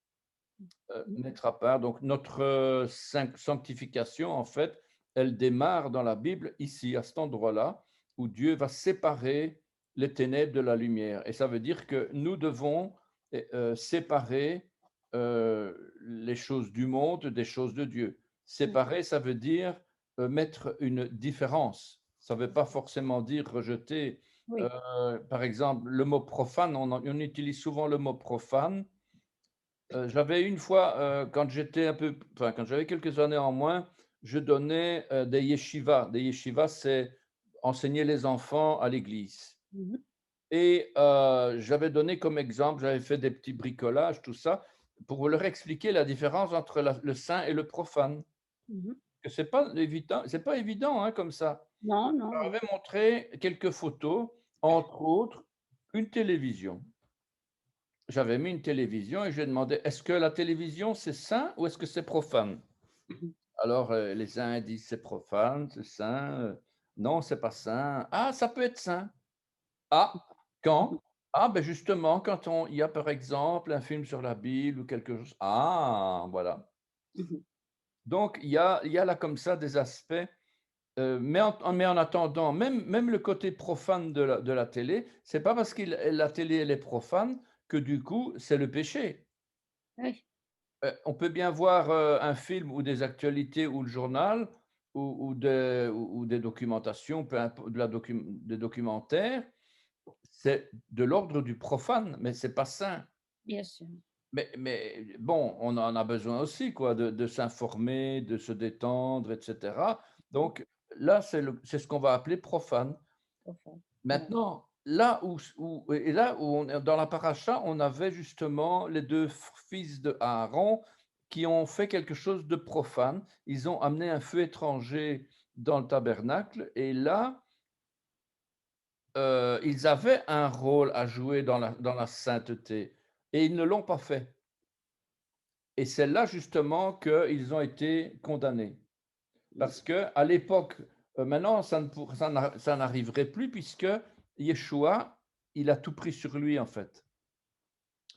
Mmh. Mettre à part. Donc notre sanctification, en fait, elle démarre dans la Bible, ici, à cet endroit-là, où Dieu va séparer les ténèbres de la lumière. Et ça veut dire que nous devons séparer les choses du monde des choses de Dieu. Mmh. Séparer, ça veut dire mettre une différence. Ça ne veut pas forcément dire rejeter. Oui. Par exemple, le mot profane, on utilise souvent le mot profane. J'avais une fois, quand j'étais un peu enfin, quand j'avais quelques années en moins, je donnais, des yeshivas. Des yeshivas, c'est enseigner les enfants à l'église Mmh mh. et j'avais donné comme exemple, j'avais fait des petits bricolages, tout ça, pour leur expliquer la différence entre le saint et le profane. Mmh mh. Que c'est pas évident, hein, comme ça. Non, Je non, leur non. avais montré quelques photos, entre autres, une télévision. J'avais mis une télévision et je lui ai demandé: «Est-ce que la télévision, c'est saint ou est-ce que c'est profane?» Mmh mh. Alors, les uns disent: «C'est profane, c'est saint», «Non, c'est pas saint». «Ah, ça peut être saint». «Ah, Mmh mh. quand?» Ah, ben justement, quand il y a par exemple un film sur la Bible ou quelque chose. Ah, voilà. Mmh. Donc il y a là comme ça des aspects, mais en attendant, même le côté profane de la télé, c'est pas parce qu'il la télé, elle est profane que du coup, c'est le péché. Oui, On peut bien voir, un film ou des actualités ou le journal ou des documentations, peu impo de la docu des documentaires, c'est de l'ordre du profane, mais c'est pas sain. bien sûr. Mais bon, on en a besoin aussi quoi, de s'informer, de se détendre et cetera. Mmh. Donc là, c'est ce qu'on va appeler profane. Profond. Ouais. Maintenant, là où on est dans la paracha, on avait justement les 2 fils de Aaron qui ont fait quelque chose de profane. Ils ont amené un feu étranger dans le tabernacle et là, ils avaient un rôle à jouer dans la sainteté et ils ne l'ont pas fait. Et c'est là justement qu'ils ont été condamnés. Parce qu'à l'époque, maintenant ça n'arriverait plus puisque Yeshua, il a tout pris sur lui en fait.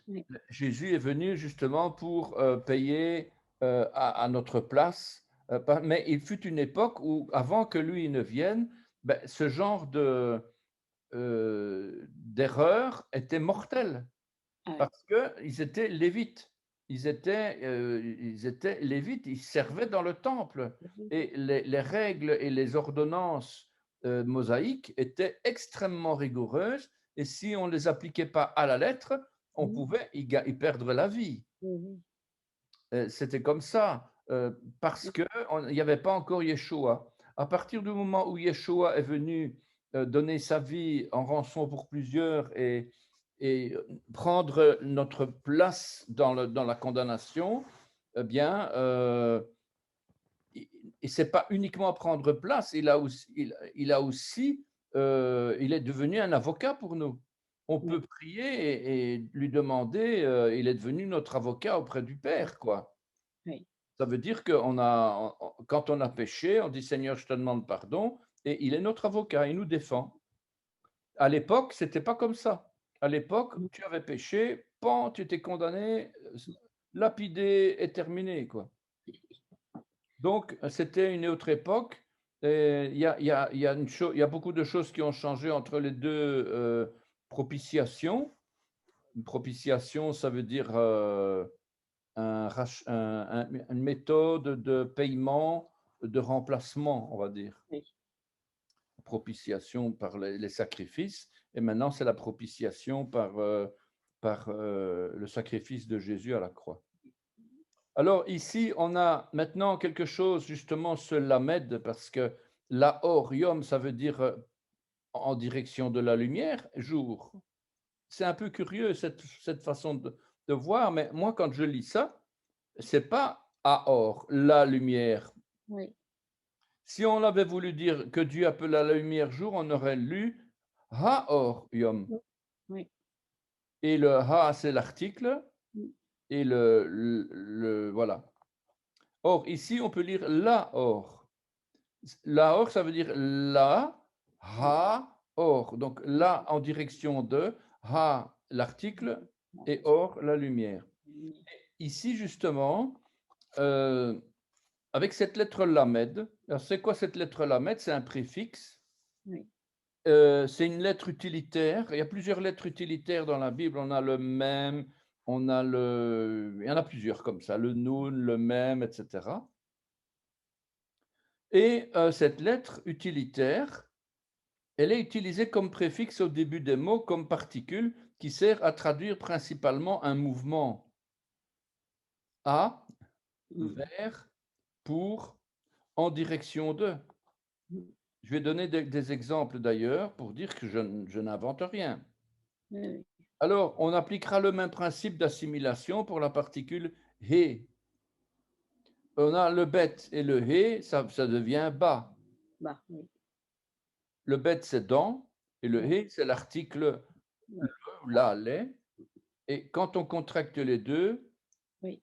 Oui. Jésus est venu justement pour, payer, à notre place, mais il fut une époque où avant que lui ne vienne, ce genre d'erreur était mortel. Ah ouais. Parce qu'ils étaient lévites. Ils étaient lévites, ils servaient dans le temple Mmh. et les règles et les ordonnances, mosaïques étaient extrêmement rigoureuses et si on ne les appliquait pas à la lettre, on Mmh. pouvait y perdre la vie. Mmh. C'était comme ça, parce Mmh. qu'il n'y avait pas encore Yeshua. À partir du moment où Yeshua est venu, donner sa vie en rançon pour plusieurs et prendre notre place dans la condamnation, eh bien, et c'est pas uniquement prendre place, il est devenu un avocat pour nous. On Oui, peut prier et lui demander, il est devenu notre avocat auprès du Père, quoi. oui. Ça veut dire quand on a péché, on dit: «Seigneur, je te demande pardon» et il est notre avocat, il nous défend. À l'époque, c'était pas comme ça. À l'époque, Mmh. tu avais péché, pan, tu étais condamné, lapidé et terminé, quoi. Donc, c'était une autre époque et il y a beaucoup de choses qui ont changé entre les 2 propitiations. Une propitiation, ça veut dire, une méthode de paiement, de remplacement, on va dire. Oui. Propitiation par les sacrifices et maintenant c'est la propitiation par le sacrifice de Jésus à la croix. Alors ici, on a maintenant quelque chose, justement, ce lamed, parce que laor, yom, ça veut dire en direction de la lumière, jour. C'est un peu curieux cette façon de voir, mais moi, quand je lis ça, c'est pas aor, la lumière. Oui. Si on avait voulu dire que Dieu appela la lumière jour, on aurait lu haor, yom. Mmh. Oui. Et le ha, c'est l'article, Mmh. et voilà. Or, ici, on peut lire laor. Lahor, ça veut dire la, ha, or. Donc la en direction de, ha, l'article, et or, la lumière. Ici, justement, euh, avec cette lettre lamed, alors c'est quoi cette lettre lamed? C'est un préfixe. Oui. C'est une lettre utilitaire. Il y a plusieurs lettres utilitaires dans la Bible. On a le même, il y en a plusieurs comme ça, le nun, le même, etc. Et cette lettre utilitaire, elle est utilisée comme préfixe au début des mots, comme particule, qui sert à traduire principalement un mouvement à, Mmh. vers, pour, en direction de. Mmh. Je vais donner des exemples d'ailleurs pour dire que je n'invente rien. Oui, oui. Alors, on appliquera le même principe d'assimilation pour la particule he. On a le bet et le he, ça devient bas. Bah, oui. Le bet, c'est dans, et le Ouais, he, c'est l'article ouais. là, les. Et quand on contracte les deux, Oui,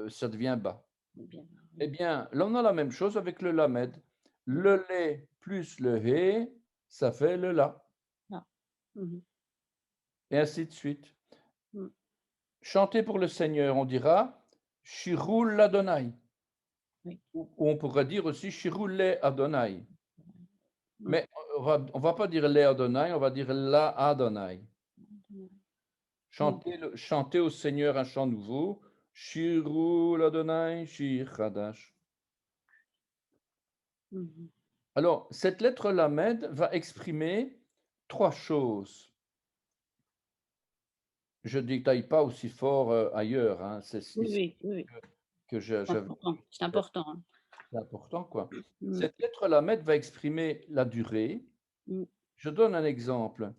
ça devient bas. bien, Eh oui. bien, là, on a la même chose avec le lamed. Mmh. Le lait plus le he, ça fait le la. Ah. Mmh. et ainsi de suite. Mmh. Chanter pour le Seigneur, on dira Shirul l'Adonai. Oui. Ou on pourrait dire aussi Shirul le Adonai. Mmh. Mais on va pas dire le Adonai, on va dire la Adonai. Mmh. Chanter au Seigneur un chant nouveau. Shirul l'Adonai, Shir Chadash. Mmh. Alors, cette lettre Lamed va exprimer trois choses. Je ne détaille pas aussi fort ailleurs, hein. C'est Oui, ici oui, oui, oui. que C'est j'avais. important, c'est important, hein. C'est important, quoi. Mmh. Cette lettre Lamed va exprimer la durée. Mmh. Je donne un exemple.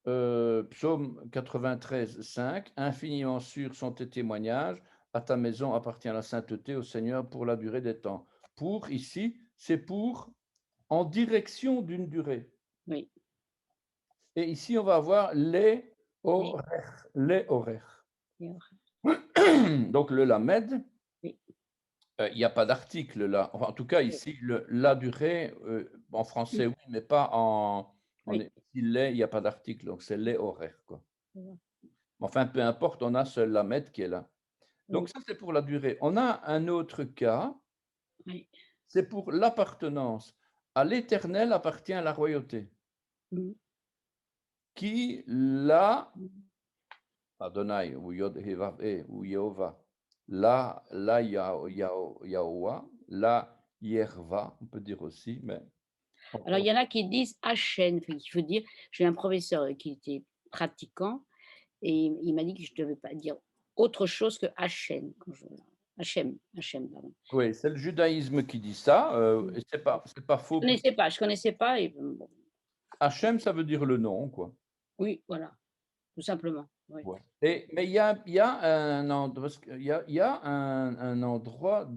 Psaume 93, 5. Infiniment sûrs sont tes témoignages. À ta maison appartient la sainteté au Seigneur pour la durée des temps. Pour, ici, c'est pour en direction d'une durée. Oui, Et ici, on va avoir les oui, horaires. Les horaires. oui, Donc, le Lamed, oui, il y a pas d'article là. Enfin, en tout cas, oui, ici, la durée, en français, mmh, oui, mais pas oui, ici, les, il n'y a pas d'article, donc c'est les horaires, quoi. je vois. Enfin, peu importe, on a ce Lamed qui est là. Donc Oui, ça, c'est pour la durée. On a un autre cas, oui. c'est pour l'appartenance. À l'Éternel appartient la royauté. Mmh. Qui, là, Mmh. Adonai, ou Yod Hé Vav Hé, ou Yehovah, là, Yahuwah, là, Yerva, on peut dire aussi, mais Alors il y en a qui disent Hachem, enfin, qui veut dire j'ai un professeur, qui était pratiquant et il m'a dit que je ne devais pas dire autre chose que Hachem quand je Hachem, pardon. oui, c'est le judaïsme qui dit ça, Mmh. et c'est pas faux. Je connaissais pas et bon, Hachem, ça veut dire le nom, quoi. oui, voilà, tout simplement, oui. Ouais. Mais il y a un endroit, parce qu'il il y a un endroit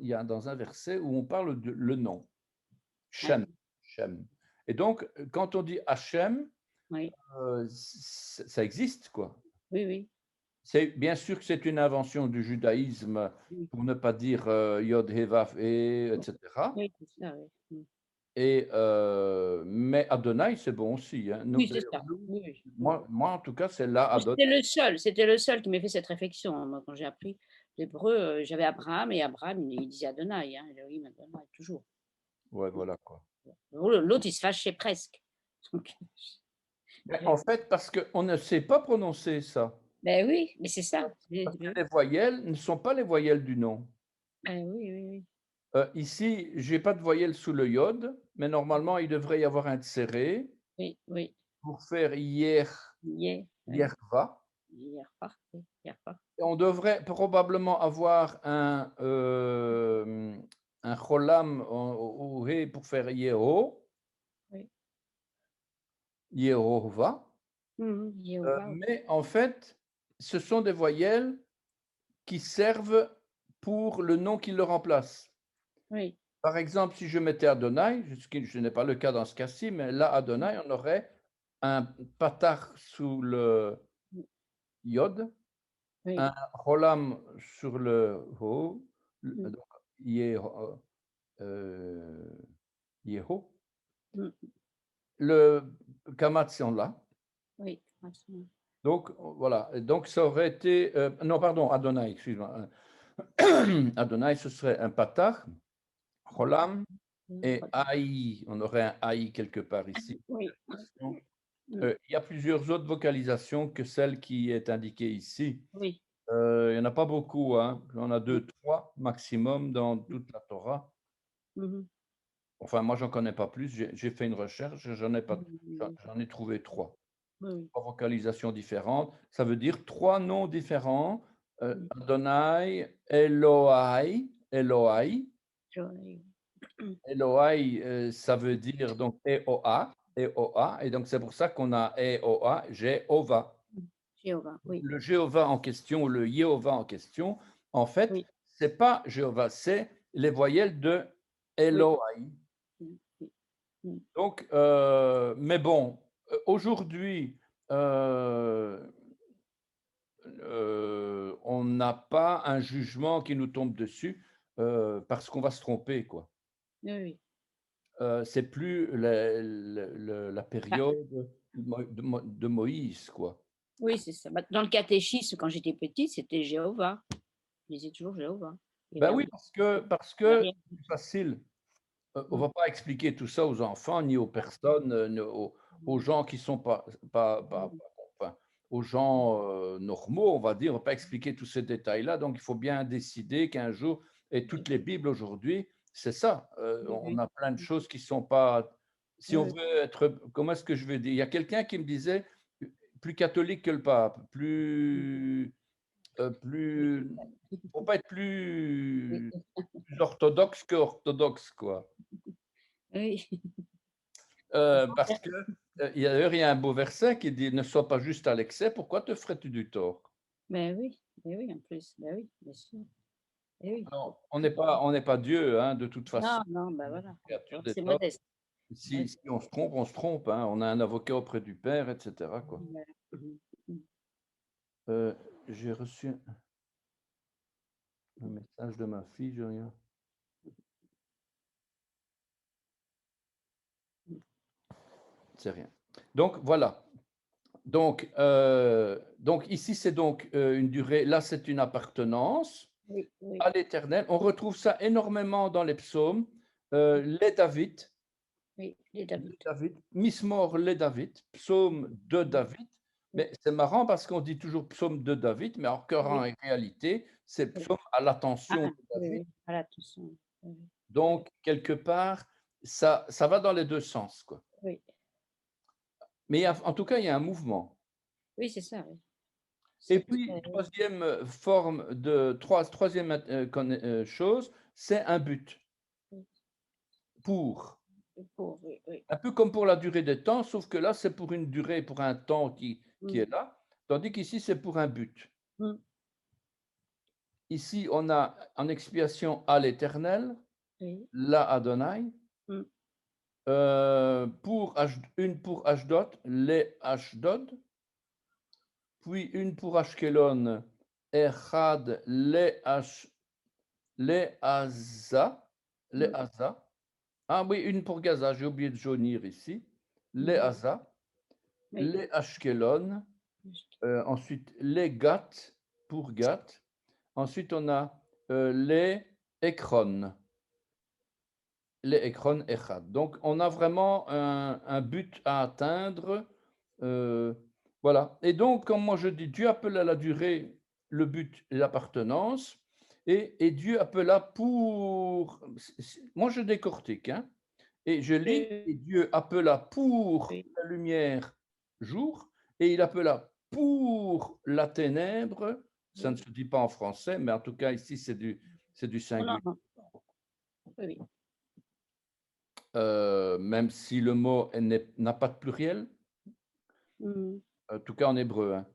il y a dans un verset où on parle de le nom, Ouais, Shem, Shem. Et donc, quand on dit Hachem, oui, ça existe, quoi. oui, oui, C'est bien sûr que c'est une invention du judaïsme, oui, pour ne pas dire Yod He Vav He, bon, etc. oui, c'est ça, oui. Mmh. Et mais Adonai, c'est bon aussi, hein. Nous, Oui, c'est d'ailleurs, ça, nous, oui, oui, mmh. moi, en tout cas, c'est là Oui, Adonai. c'était le seul qui m'ait fait cette réflexion, hein, moi, quand j'ai appris l'hébreu, j'avais Abraham et Abraham, il disait Adonai, hein, Elohim Adonai, toujours. Ouais, voilà, quoi. L'autre, il se fâchait presque. Donc Mais j'ai en fait, parce qu'on ne sait pas prononcer ça. beh, oui, mais c'est ça. Parce que Oui. les voyelles ne sont pas les voyelles du nom. Oui, oui, oui. Ici, j'ai pas de voyelle sous le yod, mais normalement, il devrait y avoir un tserré Oui, oui. pour faire hier, Hier, oui. yerva. Hier pas, oui, hier pas. Et on devrait probablement avoir un cholam au hé pour faire yeho, Oui. Yehovah. Mmh mh. Jéhovah, Mais en fait, ce sont des voyelles qui servent pour le nom qui le remplace. oui. Par exemple, si je mettais Adonai, ce qui je n'ai pas le cas dans ce cas-ci, mais là, Mmh. Adonai, on aurait un patar sous le Mmh. yod, Oui. un rolam sur le ho, Mmh. donc Yeho, Yeho. Mmh. Le kamat, c'est en là. Oui. Absolument. Donc voilà, et donc ça aurait été, non pardon, Adonai, excuse-moi. Adonai, ce serait un patar, rolam et aïe. On aurait un aïe quelque part ici. Oui. Mmh. Il y a plusieurs autres vocalisations que celle qui est indiquée ici. Oui. Il y en a pas beaucoup, hein. Il y en a Mmh. 2, 3 maximum dans Mmh. toute la Torah. Mmh mh. Enfin, moi, j'en connais pas plus. J'ai fait une recherche, Mmh. j'en ai trouvé 3. Oui, oui. 3 vocalisations différentes. Ça veut dire 3 noms différents. Mmh. Adonai, Elohai, Elohai. Jolie. Mmh. Elohai, ça veut dire donc E-O-A, E-O-A, et donc c'est pour ça qu'on a E-O-A, Jéhovah. Mmh. Jéhovah, oui. Le Jéhovah en question, ou le Yehovah en question, en fait, Oui. c'est pas Jéhovah, c'est les voyelles de Oui. Elohai. Mmh. Oui. Mmh. Donc, mais bon, aujourd'hui, heu on n'a pas un jugement qui nous tombe dessus, parce qu'on va se tromper, quoi. Oui, oui. C'est plus la Bah, période. de Moïse, quoi. Oui, c'est ça. Bah, dans le catéchisme, quand j'étais petite, c'était Jéhovah. Je disais toujours Jéhovah et Ben oui, Yahweh. parce Il y a que rien. c'est plus facile. On Mmh. va pas expliquer tout ça aux enfants, ni aux personnes, ni aux gens qui sont Mmh. enfin, aux gens, normaux, on va dire. On va pas expliquer tous ces détails-là, donc il faut bien décider qu'un jour et Oui, toutes les bibles aujourd'hui, c'est ça, oui, on oui. a plein de Mmh. choses qui sont pas si Oui, on oui. veut être comment est-ce que je vais dire? Il y a quelqu'un qui me disait: «Plus catholique que le pape, Mmh. Oui, plus faut pas être plus oui. plus orthodoxe qu'orthodoxe, quoi». Oui. Parce que, il y a un beau verset qui dit: «Ne sois pas juste à l'excès, pourquoi te ferais-tu du tort?» Mais oui, en plus, ben oui, bien sûr. Eh oui. Alors, on n'est pas Dieu, hein, de toute façon, Non, non, bah, voilà, créature c'est d'être. modeste. Si Ouais. si on se trompe, hein, on a un avocat auprès du Père et cetera, quoi. Voilà. Mmh mh. Heu, j'ai reçu un message de ma fille, j'ai rien. Mmh. C'est rien. Donc voilà. Donc ici, c'est donc, une durée là, c'est une appartenance Oui, oui, à l'Éternel. On retrouve ça énormément dans les psaumes, les David. oui, les De David. David, Mismor les David, psaume de Mmh. David. Oui, Mais c'est marrant parce qu'on dit toujours psaume de David, mais alors qu'en oui, réalité, c'est oui. psaume à Ah, l'attention de oui, David. oui, voilà, tout ça. Oui, oui, Donc, quelque part, ça va dans les 2 sens, quoi. oui, Mais en tout cas, il y a un mouvement. oui, c'est ça, oui. Et C'est puis, très oui, troisième forme de troisième chose, c'est un but. oui, Pour. le pauvre, oui, oui. Un peu comme pour la durée des temps, sauf que là, c'est pour une durée, pour un temps qui Mmh. est là, tandis qu'ici, c'est pour un but. Mmh. Ici, on a en expiation à l'Éternel, Oui. la Adonai, Mmh. une pour Ashdod, les Ashdod, puis une pour Ashkelon, Echad, les Asa, les Mmh. Asa. Ah oui, une pour Gaza, j'ai oublié de jaunir ici. Les Mmh. Asa, Oui. les Ashkelon, ensuite les Gath pour Gath. Ensuite, on a les Ekron. Les Ekron Echad. Donc, on a vraiment un but à atteindre. Voilà. Et donc, comme moi je dis, Dieu appela la durée, le but et l'appartenance. Et Dieu appela pour. Moi, je décortique, hein, et je lis, et Dieu appela pour Oui. la lumière jour, et il appela pour la ténèbre. Ça ne Oui. se dit pas en français, mais en tout cas, ici, c'est du Non, non, singulier. non. Oui, oui. Même si le mot n'a pas de pluriel, Mmh. en tout cas en hébreu, hein.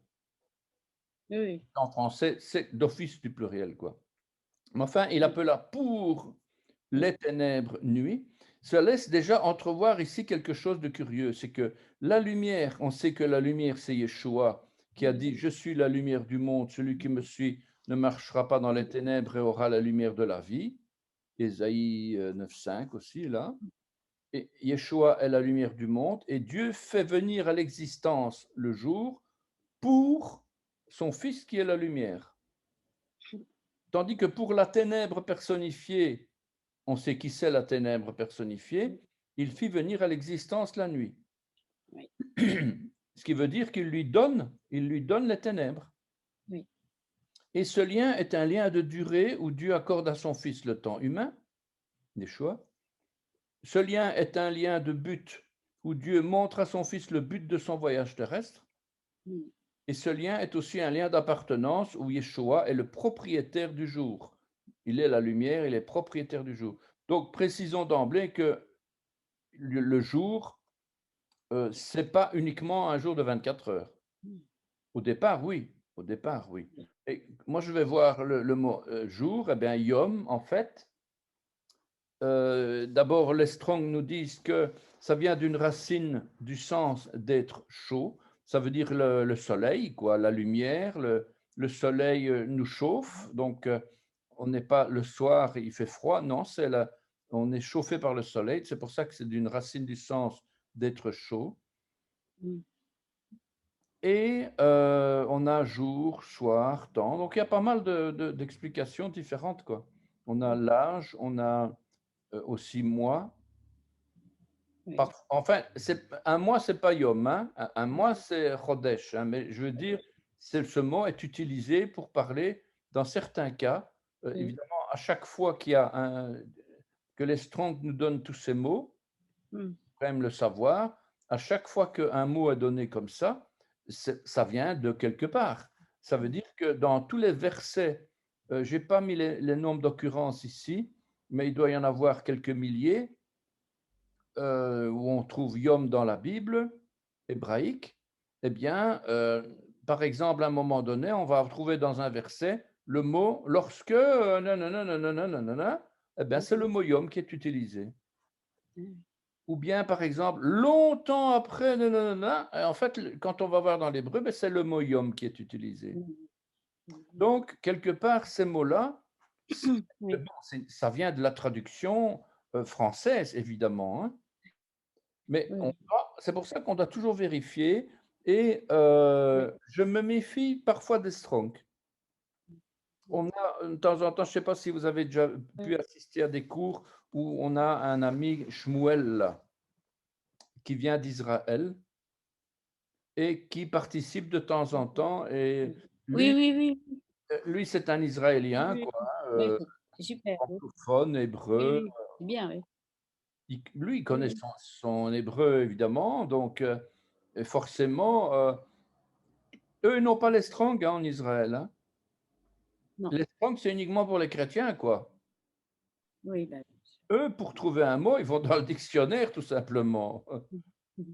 Oui, oui. En français, c'est d'office du pluriel, quoi. Mais enfin, il Mmh. appela pour Oui. les ténèbres nuit. Ça laisse déjà entrevoir ici quelque chose de curieux, c'est que la lumière, on sait que la lumière, c'est Yeshua qui a Oui. dit: «Je suis la lumière du monde, celui qui me suit ne marchera pas dans les ténèbres et aura la lumière de la vie». Ésaïe 9,5 aussi, là. Et Yeshua est la lumière du monde, et Dieu fait venir à l'existence le jour pour son Fils qui est la lumière. Tandis que pour la ténèbre personnifiée, on sait qui c'est la ténèbre Oui. personnifiée, il fit venir à l'existence la nuit. Oui. Ce qui veut dire qu'il lui donne les ténèbres. Oui. Et ce lien est un lien de durée où Dieu accorde à son Fils le temps humain, Yeshua. Ce lien est un lien de but où Dieu montre à son Fils le but de son voyage terrestre. Mmh. Et ce lien est aussi un lien d'appartenance où Yeshua est le propriétaire du jour. Il est la lumière, il est propriétaire du jour. Donc, précisons d'emblée que le jour, ce n'est pas uniquement un jour de 24 heures. Mmh. Au départ, oui. Au départ, oui. Oui. Et moi, je vais voir le mot jour. Eh bien, yom, en fait, d'abord, les Strong nous disent que ça vient d'une racine du sens d'être chaud. Ça veut dire le soleil, quoi, la lumière. Le soleil nous chauffe, donc on n'est pas le soir, il fait froid. Non, on est chauffé par le soleil. C'est pour ça que c'est d'une racine du sens d'être chaud. Mmh. Et on a jour, soir, temps. Donc il y a pas mal d'explications différentes, quoi. On a Oui, l'âge, on a, aussi mois. oui, Enfin, un mois, c'est pas yom, hein. Un mois, c'est chodesh, hein, mais je veux dire, ce mot est utilisé pour parler dans certains cas, oui, évidemment, à chaque fois qu'il y a que les Strong nous donnent tous ces mots, mmh, quand même le savoir, à chaque fois qu'un mot est donné comme ça vient de quelque part. Ça veut mmh, dire que dans tous les versets, je n'ai pas mis les nombres d'occurrences ici, mais il doit y en avoir quelques milliers, où on trouve Yom dans la Bible hébraïque. Eh bien, par exemple, à un moment donné, on va trouver dans un verset le mot lorsque, nanana, nanana, nanana, eh bien, c'est le mot Yom qui est utilisé. mmh, Ou bien, par exemple, longtemps après, nanana, et en fait, quand on va voir dans l'hébreu, ben, c'est le mot yom qui est utilisé. mmh, mmh, Donc, quelque part, ces mots-là, oui, bon, ça vient de la traduction française, évidemment, hein, mais oui, c'est pour ça qu'on doit toujours vérifier. Et oui, je me méfie parfois des Strong. On a, de temps en temps, je ne sais pas si vous avez déjà pu oui, assister à des cours où on a un ami Shmuel là, qui vient d'Israël et qui participe de temps en temps. Et oui. Oui, lui, oui, oui, lui c'est un oui, Israélien, oui, quoi, hein, oui, c'est super, oui, francophone, oui, hébreu. oui, c'est bien, oui, Lui, il oui, connaît oui, son hébreu, évidemment. Donc, et forcément, eux, ils n'ont pas les Strong hein, en Israël. Hein. non, Les Strong, c'est uniquement pour les chrétiens, quoi. oui, bah, bien sûr. Eux, pour trouver un mot, ils vont dans le dictionnaire, tout simplement. Mmh, mmh,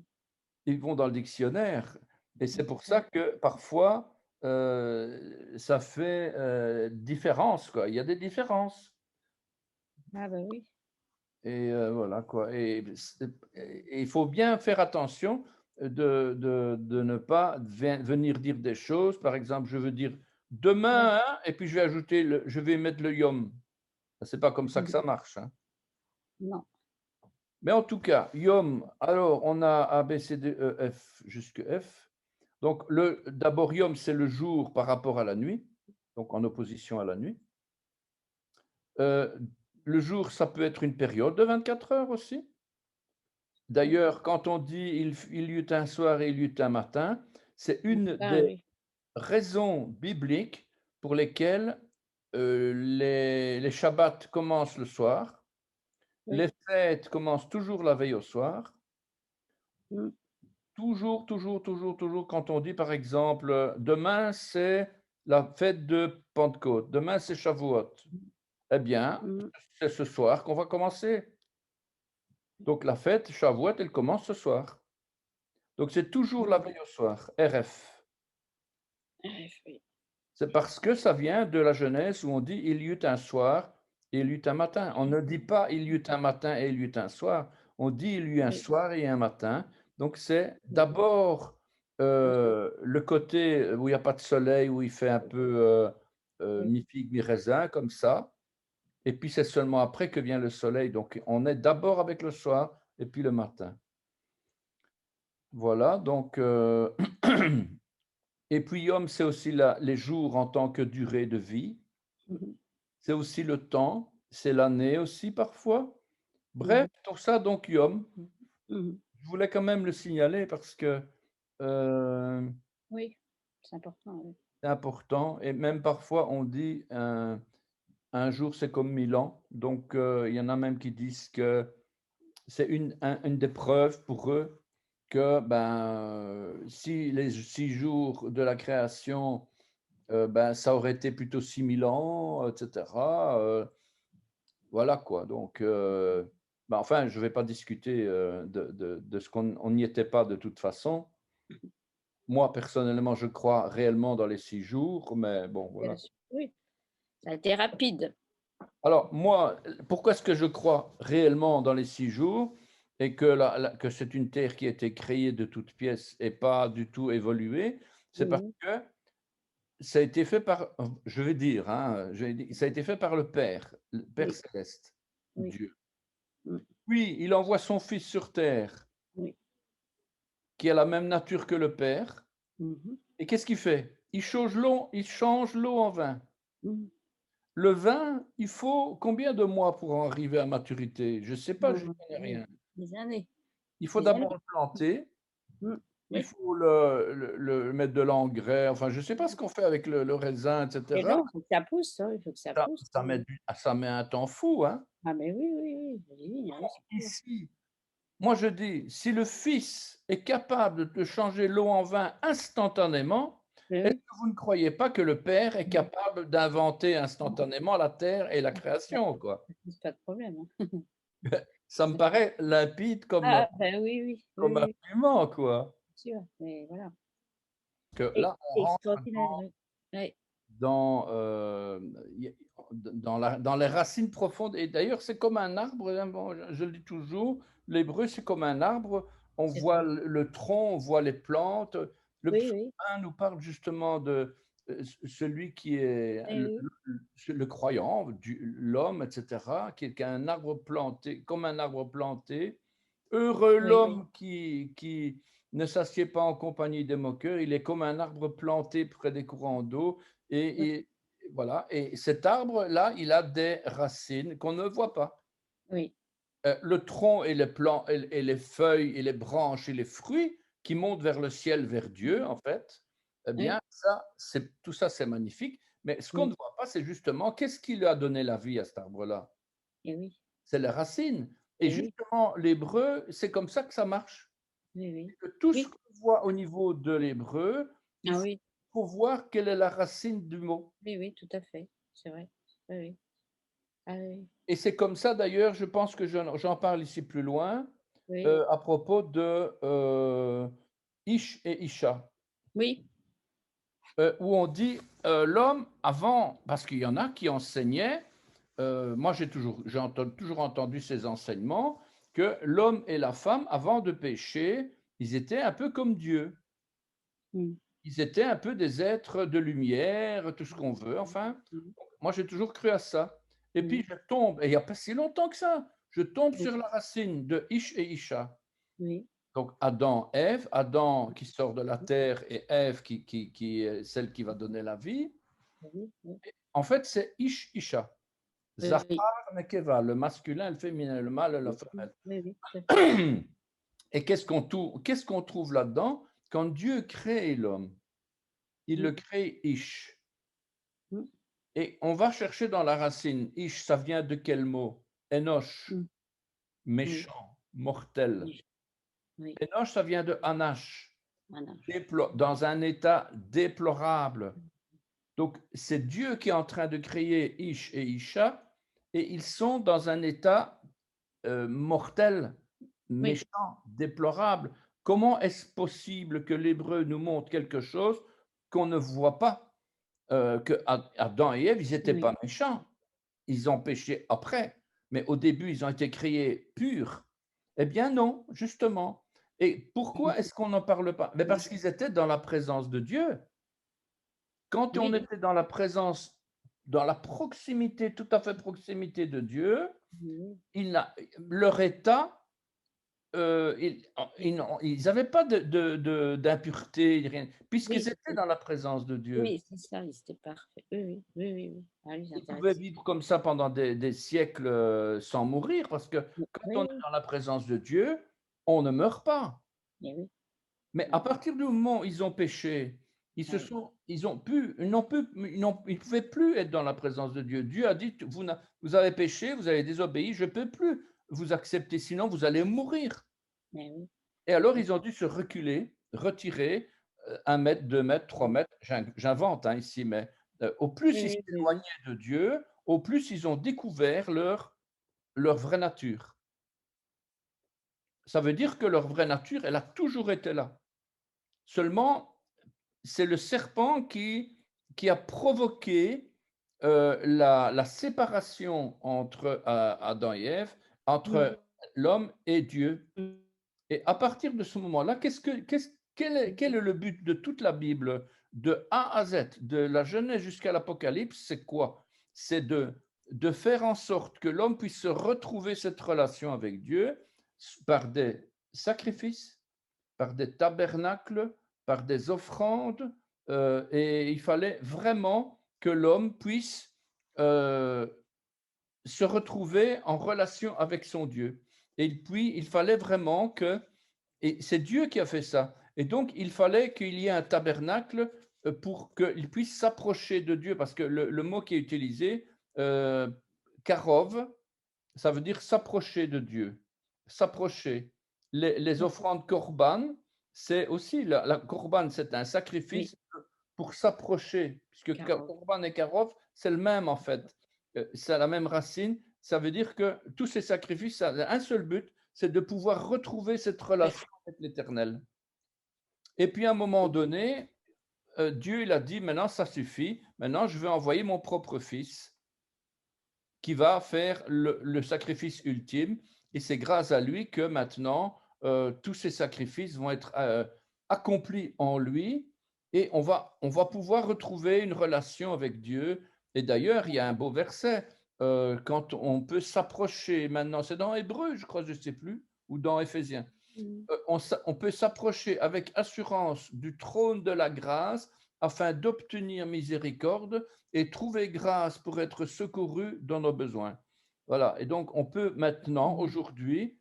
Ils vont dans le dictionnaire. Et c'est pour ça oui. que parfois, ça fait différence, quoi. Il y a des différences. Ah bah oui, Et voilà, quoi. Et il faut bien faire attention de ne pas venir dire des choses. Par exemple, je veux dire oui, demain, hein, et puis je vais ajouter je vais mettre le yom. C'est pas comme ça que ça marche, hein. non, Mais en tout cas, yom, alors on a A, B, C, D, E, F jusque F. Donc, d'abord, yom, c'est le jour par rapport à la nuit, donc en opposition à la nuit. Euh, le jour, ça peut être une période de 24 heures aussi. oui, D'ailleurs, quand on dit il y eut un soir et il y eut un matin, c'est une ah des oui, raisons bibliques pour lesquelles les Shabbats commencent le soir, oui, les fêtes commencent toujours la veille au soir. mmh, Toujours, toujours, toujours, toujours, quand on dit par exemple, demain c'est la fête de Pentecôte, demain c'est Shavuot, eh bien, mmh, c'est ce soir qu'on va commencer. Donc la fête Shavuot, elle commence ce soir. Donc c'est toujours la mmh, veille au soir, RF. oui, C'est parce que ça vient de la Genèse où on dit il y eut un soir et il y eut un matin. On ne dit pas il y eut un matin et il y eut un soir. On dit il y eut un oui, soir et un matin. Donc c'est oui, d'abord le côté où il n'y a pas de soleil, où il fait un peu oui, mi-figue, mi-raisin, comme ça. Et puis c'est seulement après que vient le soleil. Donc on est d'abord avec le soir et puis le matin. Voilà, donc et puis Yom, c'est aussi les jours en tant que durée de vie. mmh C'est aussi le temps, c'est l'année aussi parfois. Bref, mh, tout ça donc Yom. mmh Je voulais quand même le signaler parce que, heu, oui, c'est important, oui. c'est important et même parfois on dit un jour c'est comme 1000 ans. Donc, il y en a même qui disent que c'est une des preuves pour eux que, ben, si les 6 jours de la création, ben, ça aurait été plutôt 6000 ans, et cetera, voilà quoi. Donc, bah, enfin, je ne vais pas discuter, de ce qu'on n'y était pas de toute façon. Moi, personnellement, je crois réellement dans les 6 jours, mais bon, Bien voilà. sûr, oui, ça a été rapide. Alors moi, pourquoi est-ce que je crois réellement dans les 6 jours et que que c'est une terre qui a été créée de toutes pièces et pas du tout évoluée? C'est parce Mmh que ça a été fait par, je vais dire, hein, ça a été fait par le Père oui, céleste, oui, Dieu. mmh, Puis il envoie son Fils sur terre oui, qui a la même nature que le Père. Mmh. Et qu'est-ce qu'il fait? Il change l'eau en vin. Mmh. Le vin, il faut combien de mois pour en arriver à maturité? Je ne sais pas, je ne Bon, connais oui, rien. des années, Il faut des d'abord années. le planter, Mmh. il Oui. faut le mettre de l'engrais, enfin, je ne sais pas ce qu'on fait avec le raisin, et Et cetera. non, il faut que ça pousse, hein, il faut que ça Ça pousse, ça hein. met ça met un temps fou, hein. Ah mais oui, oui, oui, oui, ah oui, c'est sûr. Ici, moi je dis, si le Fils est capable de changer l'eau en vin instantanément, Mais est-ce oui. que vous ne croyez pas que le Père est Mmh. capable d'inventer instantanément la terre et la Ça création, quoi? pose pas de problème, hein. Ça me paraît limpide comme Ah ben oui, oui, oui, comme oui, argument, quoi. bien sûr, mais voilà. Que Et là, on c'est rentre extraordinaire, oui. Oui, dans, y dans les racines profondes et d'ailleurs, c'est comme un arbre, hein, bon, je le dis toujours, l'hébreu, c'est comme un arbre. On c'est voit vrai. le tronc, on voit les plantes. Le Oui, psaume oui, 1 nous parle justement de, celui qui est oui, oui, le croyant, l'homme, et cetera, qui est un arbre planté comme un arbre planté. Heureux oui, oui, l'homme qui ne s'assied pas en compagnie des moqueurs, il est comme un arbre planté près des courants d'eau oui, et voilà et cet arbre-là, il a des racines qu'on ne voit pas. oui, Le tronc et les feuilles et les branches et les fruits qui montent vers le ciel, vers Dieu, en fait, eh bien oui, ça, tout ça, c'est magnifique, mais ce qu'on mmh, ne voit pas, c'est justement qu'est-ce qui lui a donné la vie à cet arbre-là? et oui, C'est les racines et et oui, justement l'hébreu, c'est comme ça que ça marche. oui, oui. Que tout ce Oui, qu'on voit au niveau de l'hébreu, il ah oui, faut voir quelle est la racine du mot. oui, oui, tout à fait, c'est vrai. Oui, oui. Ah oui, Et c'est comme ça d'ailleurs, je pense que j'en parle ici plus loin, oui, à propos de, Ish et Isha, oui, où on dit, l'homme avant parce qu'il y en a qui enseignaient, moi j'ai toujours entendu ces enseignements, que l'homme et la femme avant de pécher, ils étaient un peu comme Dieu. mmh, Ils étaient un peu des êtres de lumière, tout ce qu'on veut, enfin. mmh, Moi, j'ai toujours cru à ça. Et mmh, puis je tombe, et il n'y a pas si longtemps que ça, je tombe oui, sur la racine de Ish et Isha. oui, Donc Adam, Ève, Adam qui sort de la terre et Ève qui est celle qui va donner la vie. oui, oui, En fait, c'est Ish, Isha. Zachar, oui, Nekeva, le masculin, le féminin, le mâle et la oui, oui, femelle. oui, oui, tout à fait. Et qu'est-ce qu'on trouve là-dedans? Quand Dieu crée l'homme, il le Mmh, crée Ish. mmh, Et on va chercher dans la racine. Ish, ça vient de quel mot? Enoch, mmh, oui, méchant, mortel. oui, oui, Enoch, ça vient de Anash, voilà. dans un état déplorable. Donc, c'est Dieu qui est en train de créer Ish et Isha, et ils sont dans un état mortel, Oui, méchant, déplorable. Comment est-ce possible que l'hébreu nous montre quelque chose qu'on ne voit pas? Que Adam et Ève, ils n'étaient oui, pas méchants. Ils ont péché après, mais au début, ils ont été créés purs. Eh bien non, justement. Et pourquoi est-ce qu'on n'en parle pas? Mais mmh, parce qu'ils étaient dans la présence de Dieu. Quand on oui, était dans la présence, dans la proximité, tout à fait proximité de Dieu, oui, il n'a leur état, ils n'avaient pas d'impureté, rien, puisqu'ils oui, étaient dans la présence de Dieu. oui, c'est ça, c'était parfait. Oui, oui, oui, oui, oui. Ah oui, c'est Ils pouvaient intéressant. vivre comme ça pendant des siècles, sans mourir, parce que Oui, quand on est oui, dans la présence de Dieu, on ne meurt pas. eh oui, Mais à mmh, partir du moment où ils ont péché, oui, ils pouvaient plus être dans la présence de Dieu. Dieu a dit: Vous avez péché, vous avez désobéi, je ne peux plus vous accepter, sinon vous allez mourir». eh oui, Et alors mmh, ils ont dû se reculer, retirer, 1 mètre, 2 mètres, 3 mmh. mètres, j'invente, hein, ici, mais, au plus Oui, ils oui, oui, s'éloignaient oui. de Dieu, au plus ils ont découvert leur vraie nature. Ça veut dire que leur vraie nature, elle a toujours été là. Seulement, c'est le serpent qui a provoqué, la séparation entre, Adam et Ève, Mmh, entre l'homme et Dieu. Et à partir de ce moment-là, quel est le but de toute la Bible, de A à Z, de la Genèse jusqu'à l'Apocalypse? C'est quoi? C'est de faire en sorte que l'homme puisse se retrouver cette relation avec Dieu par des sacrifices, par des tabernacles, par des offrandes, et il fallait vraiment que l'homme puisse euh, se retrouver en relation avec son Dieu. Et puis, il fallait vraiment que, et c'est Dieu qui a fait ça, et donc il fallait qu'il y ait un tabernacle pour qu'il puisse s'approcher de Dieu, parce que le mot qui est utilisé, euh, karov, ça veut dire s'approcher de Dieu, s'approcher. Les offrandes korban, c'est aussi, la korban, c'est un Oui, sacrifice pour s'approcher, puisque Carole. korban et karov, c'est le même en fait. C'est la même racine. Ça veut dire que tous ces sacrifices, ça a un seul but, c'est de pouvoir retrouver cette relation avec l'Éternel. Et puis à un moment donné, Dieu il a dit, maintenant ça suffit, maintenant je vais envoyer mon propre fils qui va faire le sacrifice ultime. Et c'est grâce à lui que maintenant, tous ces sacrifices vont être accomplis en lui et on va pouvoir retrouver une relation avec Dieu. Et d'ailleurs, il y a un beau verset, quand on peut s'approcher maintenant, c'est dans Hébreu, je crois, je ne sais plus, ou dans Éphésiens. Mm. On peut s'approcher avec assurance du trône de la grâce afin d'obtenir miséricorde et trouver grâce pour être secouru dans nos besoins. Voilà. Et donc, on peut maintenant, Mm. aujourd'hui,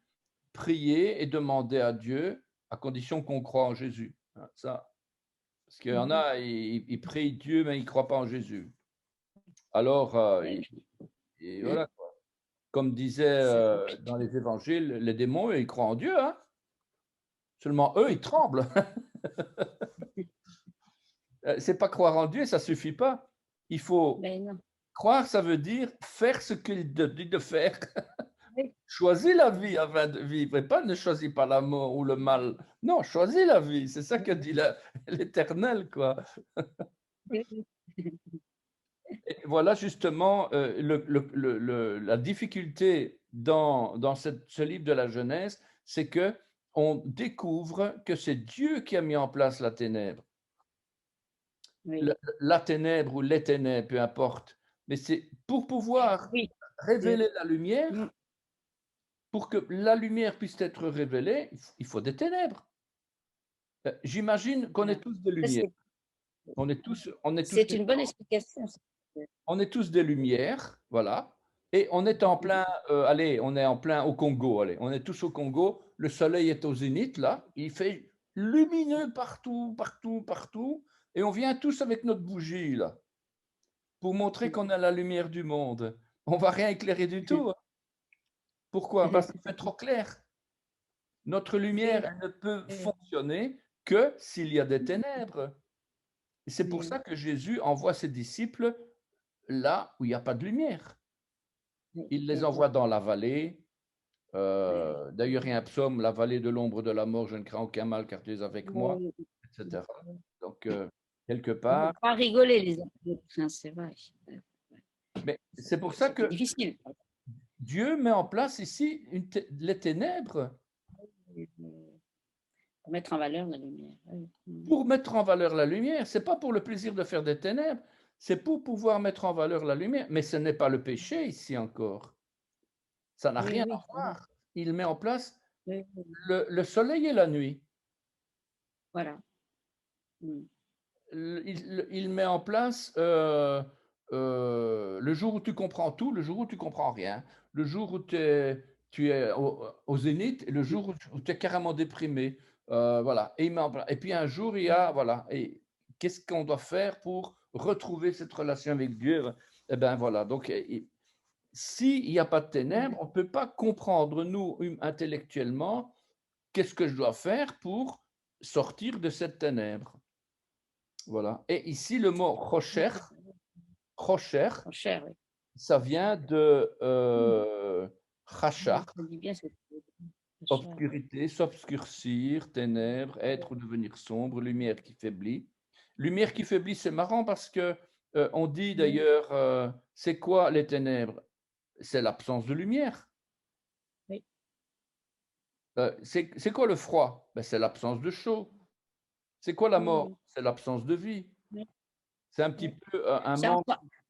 prier et demander à Dieu, à condition qu'on croit en Jésus. Ça, parce qu'il y en Mhm. a, ils prient Dieu, mais ils ne croient pas en Jésus. Alors, Ouais, et mm, voilà. Comme disait c'est dans compliqué. les évangiles, les démons, ils croient en Dieu, hein. Seulement eux, ils tremblent. C'est pas croire en Dieu, ça suffit pas. Il faut Ben non. croire, ça veut dire faire ce qu'il te dit de faire. Oui. Choisis la vie afin de vivre, et pas ne choisis pas la mort ou le mal. Non, choisis la vie. C'est ça que dit l'Éternel, quoi. Oui. Et voilà justement la difficulté dans ce livre de la Genèse, c'est que on découvre que c'est Dieu qui a mis en place la ténèbre. Oui. La ténèbre ou les ténèbres, peu importe. Mais c'est pour pouvoir Oui. Dieu. révéler la Mm. lumière, pour que la lumière puisse être révélée, il faut des ténèbres. J'imagine qu'on est Voilà. tous des Ça, lumières. c'est une bonne explication. Ça. On est tous des lumières, voilà. Et on est en plein, allez, on est en plein au Congo, allez, on est tous au Congo. Le soleil est au zénith, là. Il fait lumineux partout, partout, partout. Et on vient tous avec notre bougie, là, pour montrer qu'on a la lumière du monde. On va rien éclairer du tout, hein. Pourquoi? Parce qu'il fait trop clair. Notre lumière, Oui. elle ne peut Oui. fonctionner que s'il y a des ténèbres. Et c'est pour Oui. ça que Jésus envoie ses disciples là où il n'y a pas de lumière. Oui. Il les Oui. envoie dans la vallée. Oui. D'ailleurs, il y a un psaume, la vallée de l'ombre de la mort, je ne crains aucun mal car tu es avec moi, Oui. Oui. etc. Donc, quelque Il ne part. faut pas rigoler, les apôtres, hein, c'est vrai. Mais c'est pour ça C'était que difficile. Dieu met en place ici les ténèbres Pour mettre en valeur la lumière. Oui. Mm. pour mettre en valeur la lumière. C'est pas pour le plaisir de faire des ténèbres, c'est pour pouvoir mettre en valeur la lumière. Mais ce n'est pas le péché ici encore. Ça n'a Oui, rien à oui, voilà. voir. Il met en place Oui, oui, le soleil et la nuit. voilà. Mm. Il met en place le jour où tu comprends tout, le jour où tu comprends rien, le jour où tu es au zénith et le jour où tu es carrément déprimé. Voilà. Et, il met en place. Et puis un jour, il y a, voilà, et qu'est-ce qu'on doit faire pour retrouver cette relation avec Dieu? Eh bien voilà, donc s'il n'y a pas de ténèbres, on ne peut pas comprendre, nous, intellectuellement, qu'est-ce que je dois faire pour sortir de cette ténèbre. Voilà. Et ici, le mot rocher, rocher, Trop cher, oui. ça vient de Mm. rachar, Ça dit bien, c'est trop cher. obscurité, s'obscurcir, ténèbres, être ou devenir sombre, lumière qui faiblit. Lumière qui faiblit, c'est marrant parce que on dit Mm. d'ailleurs, c'est quoi les ténèbres? C'est l'absence de lumière. Oui. C'est quoi le froid? Ben, c'est l'absence de chaud. C'est quoi la Mm. mort? C'est l'absence de vie. Oui. C'est un petit Oui. peu un Ça, manque.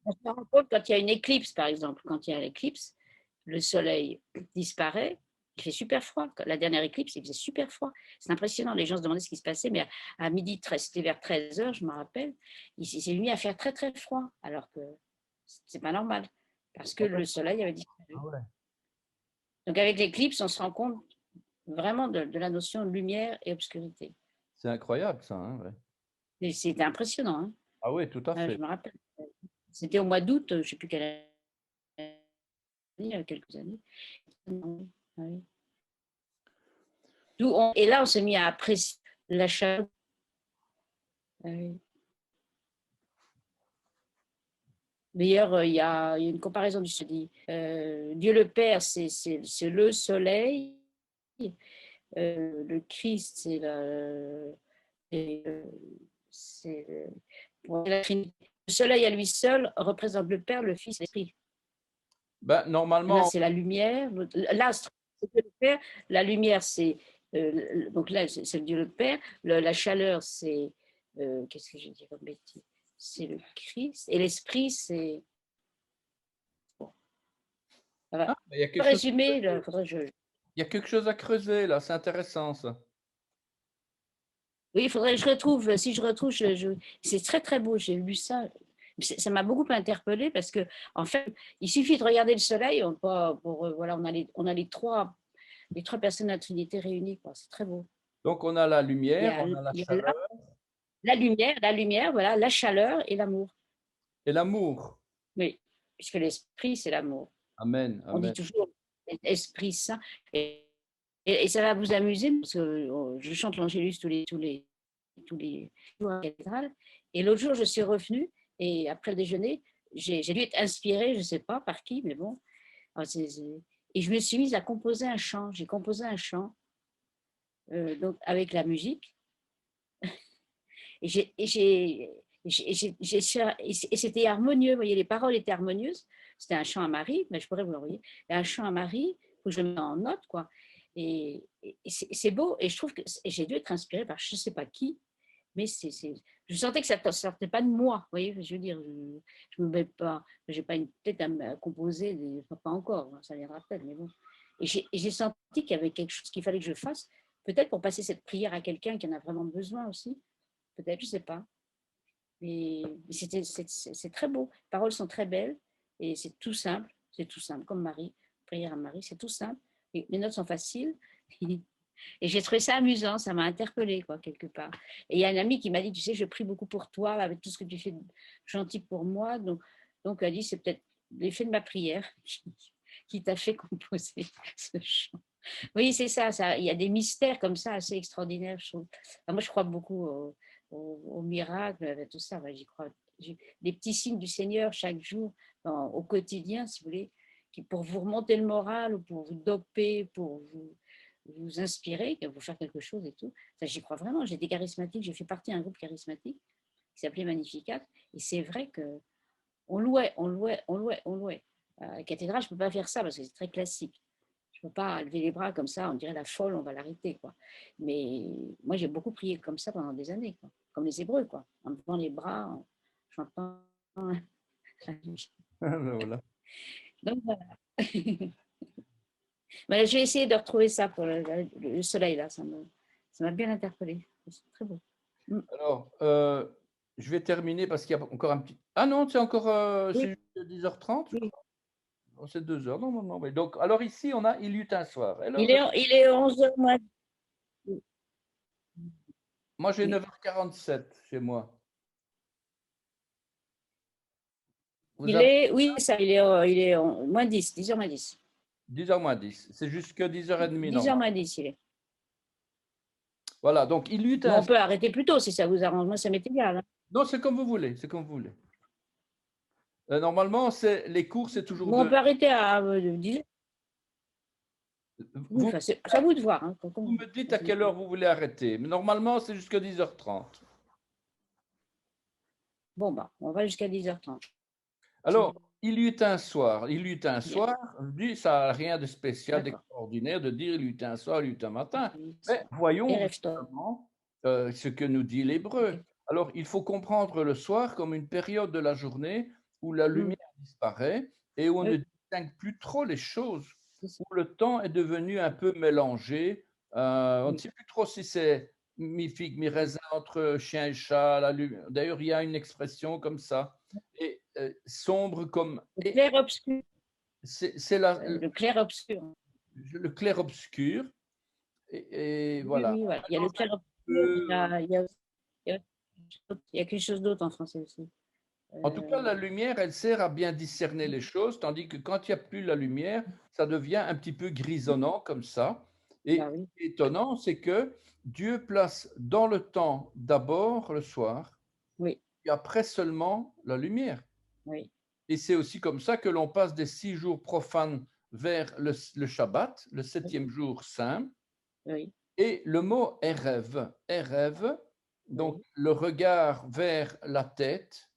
on se rend compte quand il y a une éclipse, par exemple. Quand il y a l'éclipse, le soleil disparaît Il fait super froid. La dernière éclipse, il faisait super froid. C'est impressionnant. Les gens se demandaient ce qui se passait, mais à midi, c'était vers 13h, je me rappelle, il s'est mis à faire très, très froid, alors que c'est pas normal, parce que le soleil avait disparu. Ah ouais. Donc avec l'éclipse, on se rend compte vraiment de la notion de lumière et obscurité. C'est incroyable ça, hein, ouais. Et c'était impressionnant. Hein. Ah oui, tout à Je fait. me rappelle. C'était au mois d'août, je ne sais plus quelle année, il y a quelques années. Ah oui. Et là, on s'est mis à apprécier la chaleur. Ah oui. D'ailleurs, il y a une comparaison du soleil. Dieu le Père, c'est le soleil. Le Christ, c'est la Trinité. Le soleil à lui seul représente le Père, le Fils et l'Esprit. Ben, Là, normalement, c'est la lumière. L'astre, c'est Dieu le Père. La lumière, c'est donc là, c'est le Dieu le Père. La chaleur, c'est qu'est-ce que j'ai dit comme bêtise? C'est le Christ. Et l'Esprit, c'est bon. Voilà. ah, il y a quelque chose, Résumé, il y a quelque chose à creuser là, c'est intéressant ça. oui, il faudrait que je retrouve. Si je retrouve, c'est très très beau. J'ai lu ça. Ça m'a beaucoup interpellée parce que, en fait, il suffit de regarder le soleil. Voilà, on a les trois personnes de la Trinité réunies. C'est très beau. Donc on a la Il y lumière, a, on a la il y a chaleur la lumière, voilà, la chaleur et l'amour. et l'amour. Oui, puisque l'esprit, c'est l'amour. Amen, On dit amen. toujours Esprit Saint. Et ça va vous amuser parce que je chante l'Angélus tous les jours à la cathédrale. Et l'autre jour, je suis revenue et après le déjeuner, j'ai dû être inspirée, je ne sais pas par qui, mais bon. Et je me suis mise à composer un chant. J'ai composé un chant donc avec la musique. Et c'était harmonieux. Vous voyez, les paroles étaient harmonieuses. C'était un chant à Marie, mais je pourrais vous l'envoyer. Un chant à Marie, il faut que je le mette en note, quoi. Et c'est beau. Et je trouve que j'ai dû être inspirée par je ne sais pas qui, mais je sentais que ça ne sortait pas de moi. Vous voyez, je veux dire, je me mets pas, j'ai pas une tête à composer, pas encore, ça viendra peut-être, mais bon. Et j'ai senti qu'il y avait quelque chose qu'il fallait que je fasse, peut-être pour passer cette prière à quelqu'un qui en a vraiment besoin aussi. Peut-être, je ne sais pas. Mais c'est très beau. Les paroles sont très belles et c'est tout simple. C'est tout simple, comme Marie, prière à Marie, c'est tout simple. Et les notes sont faciles. Et j'ai trouvé ça amusant, ça m'a interpellée, quoi, quelque part. Et il y a un ami qui m'a dit, tu sais, je prie beaucoup pour toi, avec tout ce que tu fais de gentil pour moi. Donc elle a dit, c'est peut-être l'effet de ma prière qui t'a fait composer ce chant. Oui, c'est ça. Il y a des mystères comme ça assez extraordinaires, je trouve. Enfin, moi, je crois beaucoup au miracle, tout ça. J'y crois. Des petits signes du Seigneur chaque jour, au quotidien, si vous voulez, pour vous remonter le moral, ou pour vous doper, pour vous inspirer, vous faire quelque chose et tout. Ça, j'y crois vraiment. J'étais charismatique, j'ai fait partie d'un groupe charismatique qui s'appelait Magnificat. Et c'est vrai qu'on louait, on louait, on louait, on louait. À la cathédrale, je ne peux pas faire ça parce que c'est très classique. Je ne peux pas lever les bras comme ça, on dirait la folle, on va l'arrêter, quoi. Mais moi, j'ai beaucoup prié comme ça pendant des années, quoi. Comme les Hébreux, quoi. En levant les bras, en chantant. Voilà. Donc voilà. Mais j'ai essayé de retrouver ça pour le soleil, là. Ça m'a bien interpellée. C'est très beau. Alors, je vais terminer parce qu'il y a encore un petit. Ah non, c'est encore Oui, c'est juste 10h30, je oui. crois. Oh, c'est 2 heures, non. Oui. Donc, alors ici, on a Il eut un soir. Alors, Il est 11h moins. moi, j'ai Oui. 9h47 chez moi. Vous Il avez est, oui, ça, il est moins 10, 10h moins 10. 10h moins 10. C'est jusque 10h30 10h normal. moins 10, il est. Voilà, donc il eut Mais un. on peut arrêter plus tôt si ça vous arrange. Moi, ça m'est égal. Hein. Non, c'est comme vous voulez, c'est comme vous voulez. Normalement, les cours, c'est toujours Bon, on de. peut arrêter à 10h. Oui, Vous, enfin, c'est à vous de voir. Hein, vous me dites à quelle heure vous voulez arrêter. Mais normalement, c'est jusqu'à 10h30. bon, bah, on va jusqu'à 10h30. Alors, il eut un Bien, soir, je dis, ça n'a rien de spécial, d'accord. d'extraordinaire de dire il eut un soir, il eut un matin. Oui, Mais voyons Erev-Tov. justement ce que nous dit l'hébreu. Ok. Alors, il faut comprendre le soir comme une période de la journée où la Mm. lumière disparaît et où on ne Oui, distingue plus trop les choses. c'est ça. où le temps est devenu un peu mélangé. On ne Oui. sait plus trop si c'est mi-figue, mi-raisin entre chien et chat. D'ailleurs, il y a une expression comme ça. Et sombre comme. Le Et clair-obscur, c'est le clair-obscur. le clair-obscur. Et Oui, voilà. oui, voilà. On Il y a le mélange un clair-obscur, peu. il y a quelque chose d'autre en français aussi. En tout cas, Heu, la lumière, elle sert à bien discerner les choses, tandis que quand il n'y a plus la lumière, ça devient un petit peu grisonnant comme ça. bah, Et oui, ce qui est étonnant, c'est que Dieu place dans le temps d'abord le soir, oui, et après seulement la lumière. oui, Et c'est aussi comme ça que l'on passe des 6 jours profanes vers le Shabbat, le oui, 7e jour saint. oui, Et le mot Erev, Erev, donc oui. le regard vers la tête.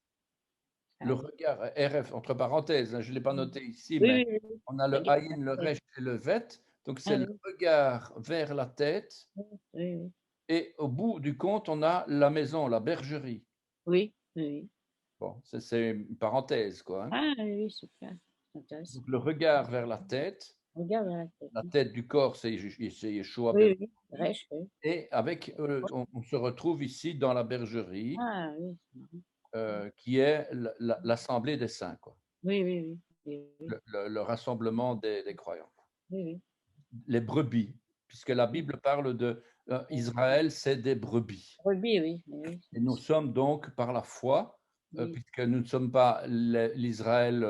Le Ah oui. regard, RF, entre parenthèses, hein, je ne l'ai pas Mmh. noté ici, Oui, mais oui, oui, oui. on a le Regarde Aïn, le la tête. Resh et le Vet. Donc, Ah c'est le oui, regard vers la tête. oui, oui, oui. Et au bout du compte, on a la maison, la bergerie. Oui, oui, oui. Bon, c'est une parenthèse, quoi, hein. Ah oui, oui, super, c'est intéressant. Donc, le regard vers Regarde la tête. la tête du corps, c'est Yeshua, bien Oui, oui, entendu. rêche, oui. Et avec, on se retrouve ici dans la bergerie, Ah oui, c'est marrant. Mmh. qui est l'assemblée des saints, quoi, Oui, oui, oui. Oui, oui. le rassemblement des croyants. Oui, oui. Les brebis, puisque la Mmh. Bible parle de Israël, c'est des brebis. Rugby, oui, oui, oui, Et nous sommes donc par la foi, oui, puisque nous ne sommes pas l'Israël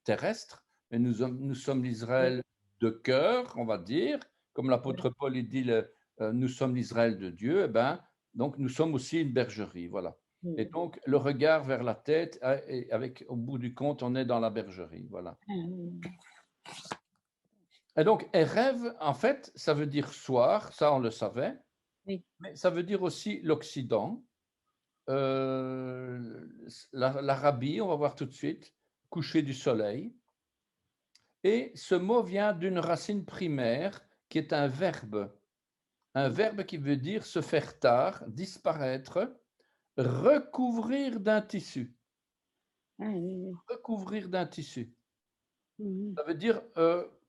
terrestre, mais nous sommes oui, l'Israël de cœur, on va dire, comme oui, l'apôtre Paul il dit, nous sommes l'Israël de Dieu, eh ben, donc nous sommes aussi une bergerie, voilà. Et oui. donc le regard vers la tête, et avec au bout du compte, on est dans la bergerie, voilà. Ah oui, Et donc, Erev, en fait, ça veut dire soir, ça on le savait, oui, mais ça veut dire aussi l'Occident, l'Arabie, on va voir tout de suite, coucher du soleil. Et ce mot vient d'une racine primaire qui est un oui. verbe qui veut dire se faire tard, disparaître, recouvrir d'un tissu. Ah oui, oui. Recouvrir d'un tissu. Mmh mh. Ça veut dire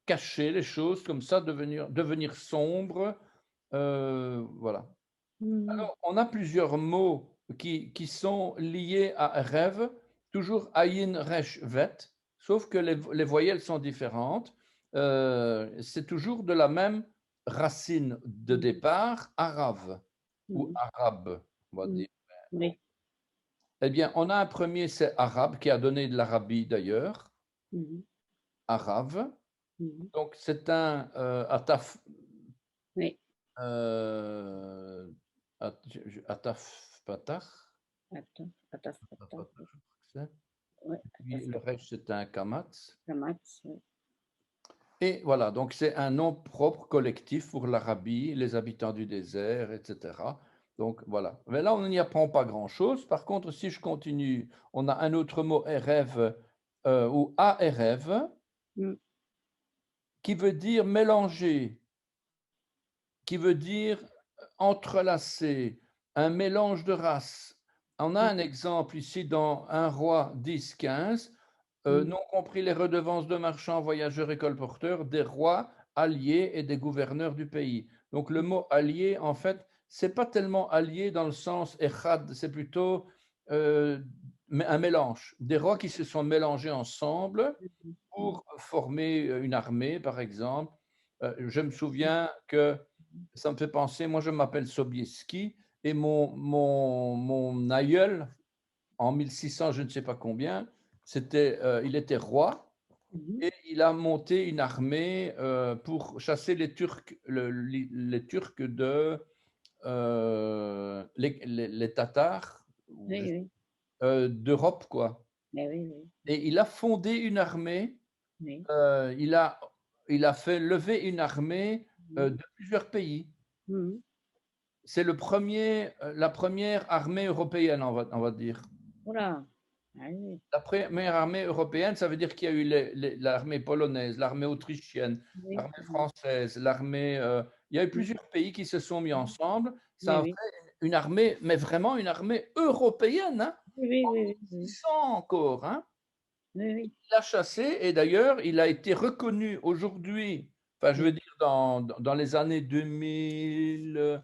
cacher les choses comme ça, devenir sombre. Voilà. Mmh mh. Alors, on a plusieurs mots qui sont liés à rêve, toujours ayin, resh, vet, sauf que les voyelles sont différentes. C'est toujours de la même racine de Mmh. départ, arabe ou Mmh. arabe, on va Mmh. dire. Bon. Oui. Eh bien, on a un premier, c'est arabe, qui a donné de l'Arabie d'ailleurs, Mmh mh. arabe. Mmh mh. Donc, c'est un ataf, Oui. euh, ataf, patach, Attends, attends, attends. je crois que c'est. Ouais, Puis le attends, reste, c'est un kamatz. Kamatz, oui. Et voilà, donc c'est un nom propre collectif pour l'Arabie, les habitants du désert, etc. Donc voilà. Mais là, on n'y apprend pas grand-chose. Par contre, si je continue, on a un autre mot, Erev, ou Aerev, Mmh. qui veut dire mélanger, qui veut dire entrelacer, un mélange de races. On a Mmh. un exemple ici dans un roi 10-15, Mmh. non compris les redevances de marchands, voyageurs et colporteurs, des rois alliés et des gouverneurs du pays. Donc le mot allié, en fait, c'est pas tellement allié dans le sens echad, c'est plutôt euh, un mélange. Des rois qui se sont mélangés ensemble Mmh. Mmh. pour former une armée, par exemple. Je me souviens que ça me fait penser, moi je m'appelle Sobieski et mon aïeul, en 1600, je ne sais pas combien, il était roi Mmh mh. et il a monté une armée pour chasser les Turcs, les Turcs les Tatars Oui, oui. d'Europe, quoi. Bah oui, oui. Et il a fondé une armée. Oui. Heu, il a il a fait lever une armée, Mmh. de plusieurs pays. Mmh mh. C'est la première armée européenne, on va dire. Oh là! Ah oui. La première armée européenne, ça veut dire qu'il y a eu l'armée polonaise, l'armée autrichienne, Oui. l'armée Mmh. française, il y a eu Mmh. plusieurs pays qui se sont mis ensemble. Ça Oui, a oui. fait une armée, mais vraiment une armée européenne, hein, Oui, oui, en oui, oui, oui. 1600 encore, hein. Oui, oui. Il l'a chassé et d'ailleurs, il a été reconnu aujourd'hui enfin, je veux dire, dans les années 2000,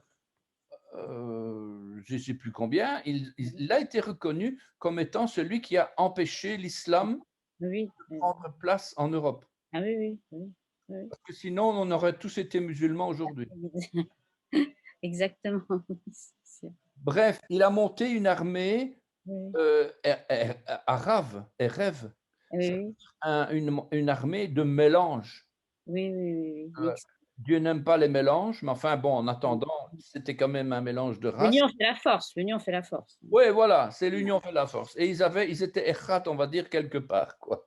je ne sais plus combien, il a été reconnu comme étant celui qui a empêché l'islam Oui, de prendre place en Europe. ah oui, oui, oui, oui. Parce que sinon, on aurait tous été musulmans aujourd'hui. Exactement, oui, c'est sûr. Bref, il a monté une armée Oui, arabe, Erev. oui, Ça veut oui, dire une armée de mélange. oui, oui, oui, oui, Euh, mixte. Dieu n'aime pas les mélanges, mais enfin bon, en Oui. attendant, c'était quand même un mélange de races. L'union fait la force, l'union fait la force. Oui, voilà, c'est l'union fait la force. Et ils étaient echad, on va dire, quelque part, quoi.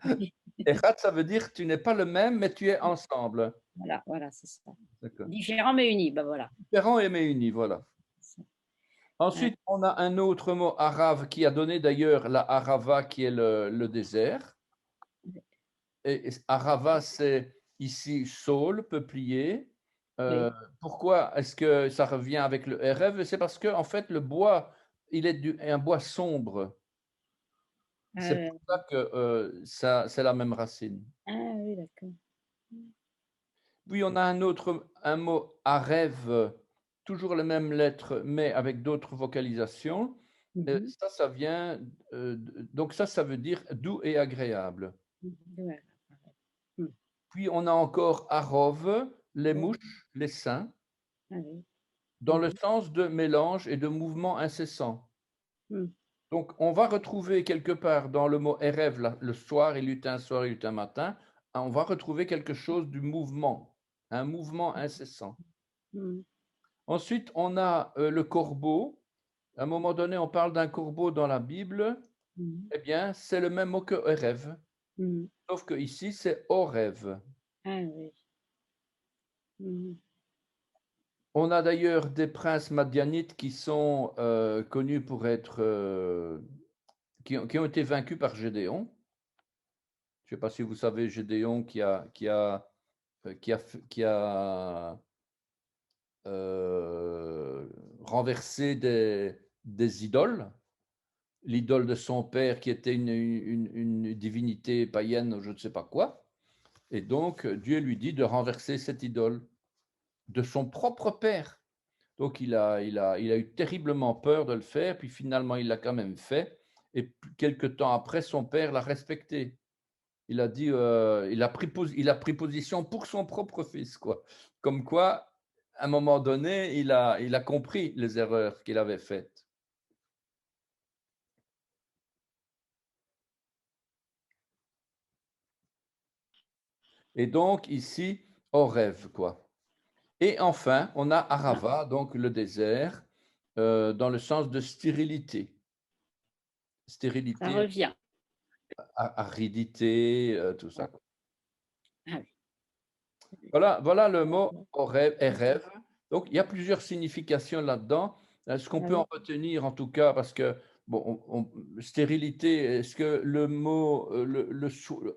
Oui, Echad, ça veut dire tu n'es pas le même, mais tu es ensemble. voilà, voilà, c'est ça. D'accord. Différent mais unis, ben voilà. Différents et mais unis, voilà. C'est ça. Ouais, Ensuite, on a un autre mot arabe qui a donné d'ailleurs la arava, qui est le désert. Et arava, c'est ici saule, peuplier. oui. Euh, Pourquoi est-ce que ça revient avec le RF? C'est parce que en fait, le bois, il est un bois sombre. C'est pour ça que ça, c'est la même racine. Ah oui, d'accord. Puis on a un mot arève, toujours les mêmes lettres, mais avec d'autres vocalisations. Mhm. Ça vient, donc ça veut dire doux et agréable. Mhm. Ouais. Mhm. Puis on a encore arove, les Ouais. mouches, les saints, Ah oui. dans le Mhm. sens de mélange et de mouvement incessant. Mhm. Donc on va retrouver quelque part dans le mot erev, le soir, il eut un soir, il eut un matin, on va retrouver quelque chose du mouvement, un mouvement incessant. Mhm. Ensuite, on a le corbeau. À un moment donné, on parle d'un corbeau dans la Bible. Mhm. Eh bien, c'est le même mot que erev, Mhm. sauf que ici, c'est orev. Ah oui. Mhm. On a d'ailleurs des princes madianites qui sont connus pour être, qui ont été vaincus par Gédéon. Je ne sais pas si vous savez Gédéon qui a renversé des idoles. L'idole de son père qui était une divinité païenne ou je ne sais pas quoi. Et donc, Dieu lui dit de renverser cette idole de son propre père. Donc, il a eu terriblement peur de le faire, puis finalement, il l'a quand même fait. Et quelque temps après, son père l'a respecté. Il a dit, il a pris position pour son propre fils, quoi. Comme quoi, à un moment donné, il a compris les erreurs qu'il avait faites. Et donc, ici, au rêve, quoi. Et enfin, on a Ah, Arava, donc le désert, dans le sens de stérilité. ça Stérilité, revient. aridité, tout ça. Ah oui. Voilà le mot D'accord. rêve et rêve. Donc, il y a plusieurs significations là-dedans. Ce qu'on Ah peut en oui. retenir, en tout cas, parce que, bon, stérilité, est-ce que le mot,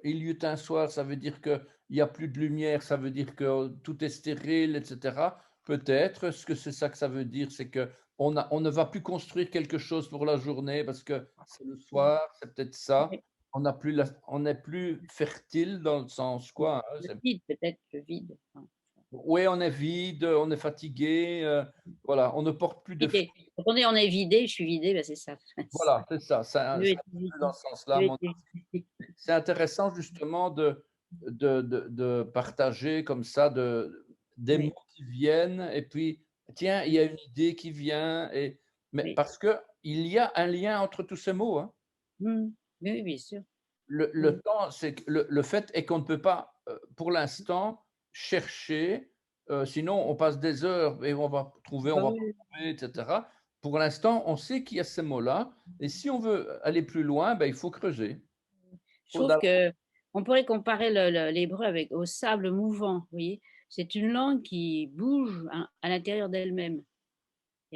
il y eut un soir, ça veut dire qu'il n'y a plus de lumière, ça veut dire que tout est stérile, etc. Peut-être. Est-ce que c'est ça que ça veut dire? C'est que on ne va plus construire quelque chose pour la journée parce que c'est le soir, c'est peut-être ça. Oui. On n'est plus fertile dans le sens quoi, hein, Le vide, peut-être, le vide. Enfin, oui, on est vide, on est fatigué, voilà, on ne porte plus de vidé. fruits. Quand on est vidé, je suis vidé, ben c'est ça. Voilà, c'est ça, c'est Je un veux c'est être un peu plus dans vidé. ce Je sens-là, veux mon être vidé. c'est intéressant justement de partager comme ça des mots Oui, qui viennent et puis tiens, il y a une idée qui vient mais oui. parce qu'il y a un lien entre tous ces mots, hein. Mmh. Oui, oui, bien sûr. Le Mmh. temps, c'est que le fait est qu'on ne peut pas, pour l'instant, chercher, sinon on passe des heures et on Bah va pas oui. trouver, et cetera. Pour l'instant, on sait qu'il y a ces mots-là et si on veut aller plus loin, ben, il faut creuser. Je Faut trouve d'a qu'on pourrait comparer l'hébreu avec au sable mouvant, vous voyez? C'est une langue qui bouge à l'intérieur d'elle-même.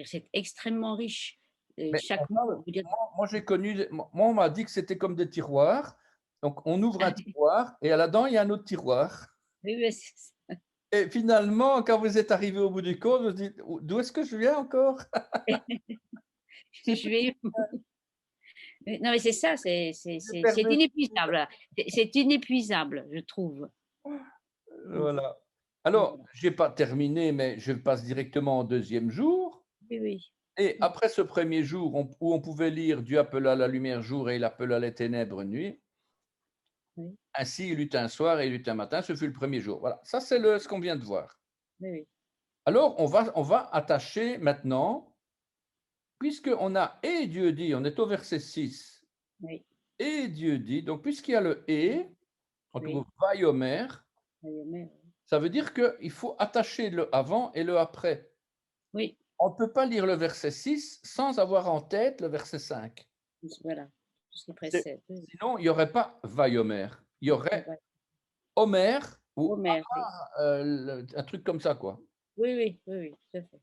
C'est extrêmement riche et mais chaque enfin, mot veut dire moi j'ai connu on m'a dit que c'était comme des tiroirs. Donc on ouvre ah un tiroir et là-dedans, il y a un autre tiroir oui, oui, c'est ça. et finalement, quand vous êtes arrivé au bout du compte, vous dites: «D'où est-ce que je viens encore?» Je vais non, mais c'est ça, J'ai c'est perdu. inépuisable, voilà. C'est inépuisable, je trouve. Voilà. Alors, Voilà. je n'ai pas terminé, mais je passe directement au deuxième jour. Oui, oui. Et après ce premier jour, où on pouvait lire Dieu appela la lumière jour et il appela les ténèbres nuit, Oui, ainsi il eut un soir et il eut un matin, ce fut le premier jour. Voilà, ça c'est ce qu'on vient de voir. oui, oui, Alors, on va attacher maintenant, puisqu'on a et Dieu dit, on est au verset 6, oui, et Dieu dit, donc puisqu'il y a le et, on trouve oui. vayomer, Oui, mais- ça veut dire qu'il faut attacher le avant et le après. oui, On ne peut pas lire le verset 6 sans avoir en tête le verset 5. voilà. Tout ce qui C'est- précède. Oui, Sinon, il n'y aurait pas vayomer. Il y oui. aurait Ouais. Homer ou Homer, oui. un truc comme ça, quoi. Oui, oui, oui, oui, tout à fait.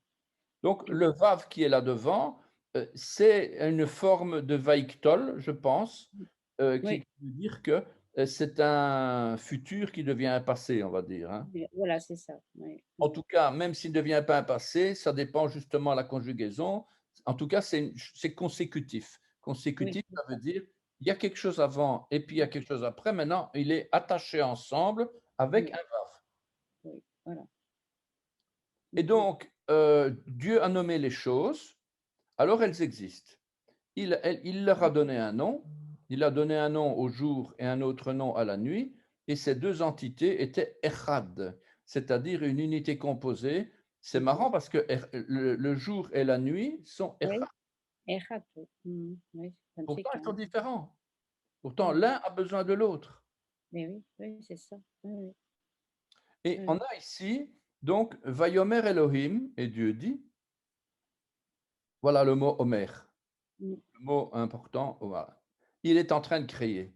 Donc, le vav qui est là devant, c'est une forme de vaiktol, je pense, qui Oui, veut dire que c'est un futur qui devient un passé, on va dire, hein. oui, voilà, c'est ça. Oui, En tout cas, même s'il ne devient pas un passé, ça dépend justement de la conjugaison. En tout cas, c'est consécutif. oui, Consécutif, c'est ça veut ça. dire il y a quelque chose avant et puis il y a quelque chose après. Maintenant, il est attaché ensemble avec un Oui, vav. oui, voilà. Et donc, Dieu a nommé les choses, alors elles existent. Il leur a donné un nom. Il a donné un nom au jour et un autre nom à la nuit. Et ces deux entités étaient Echad, c'est-à-dire une unité composée. C'est marrant parce que le jour et la nuit sont Echad. Oui, Echad, oui. Oui, Pourtant, magnifique, ils sont hein. différents. Pourtant, Oui, l'un a besoin de l'autre. mais oui, oui, c'est ça. Oui, oui, Et on oui, a ici, donc, Vayomer Elohim, et Dieu dit, voilà le mot Omer, oui. le mot important. Voilà. Il est en train de créer.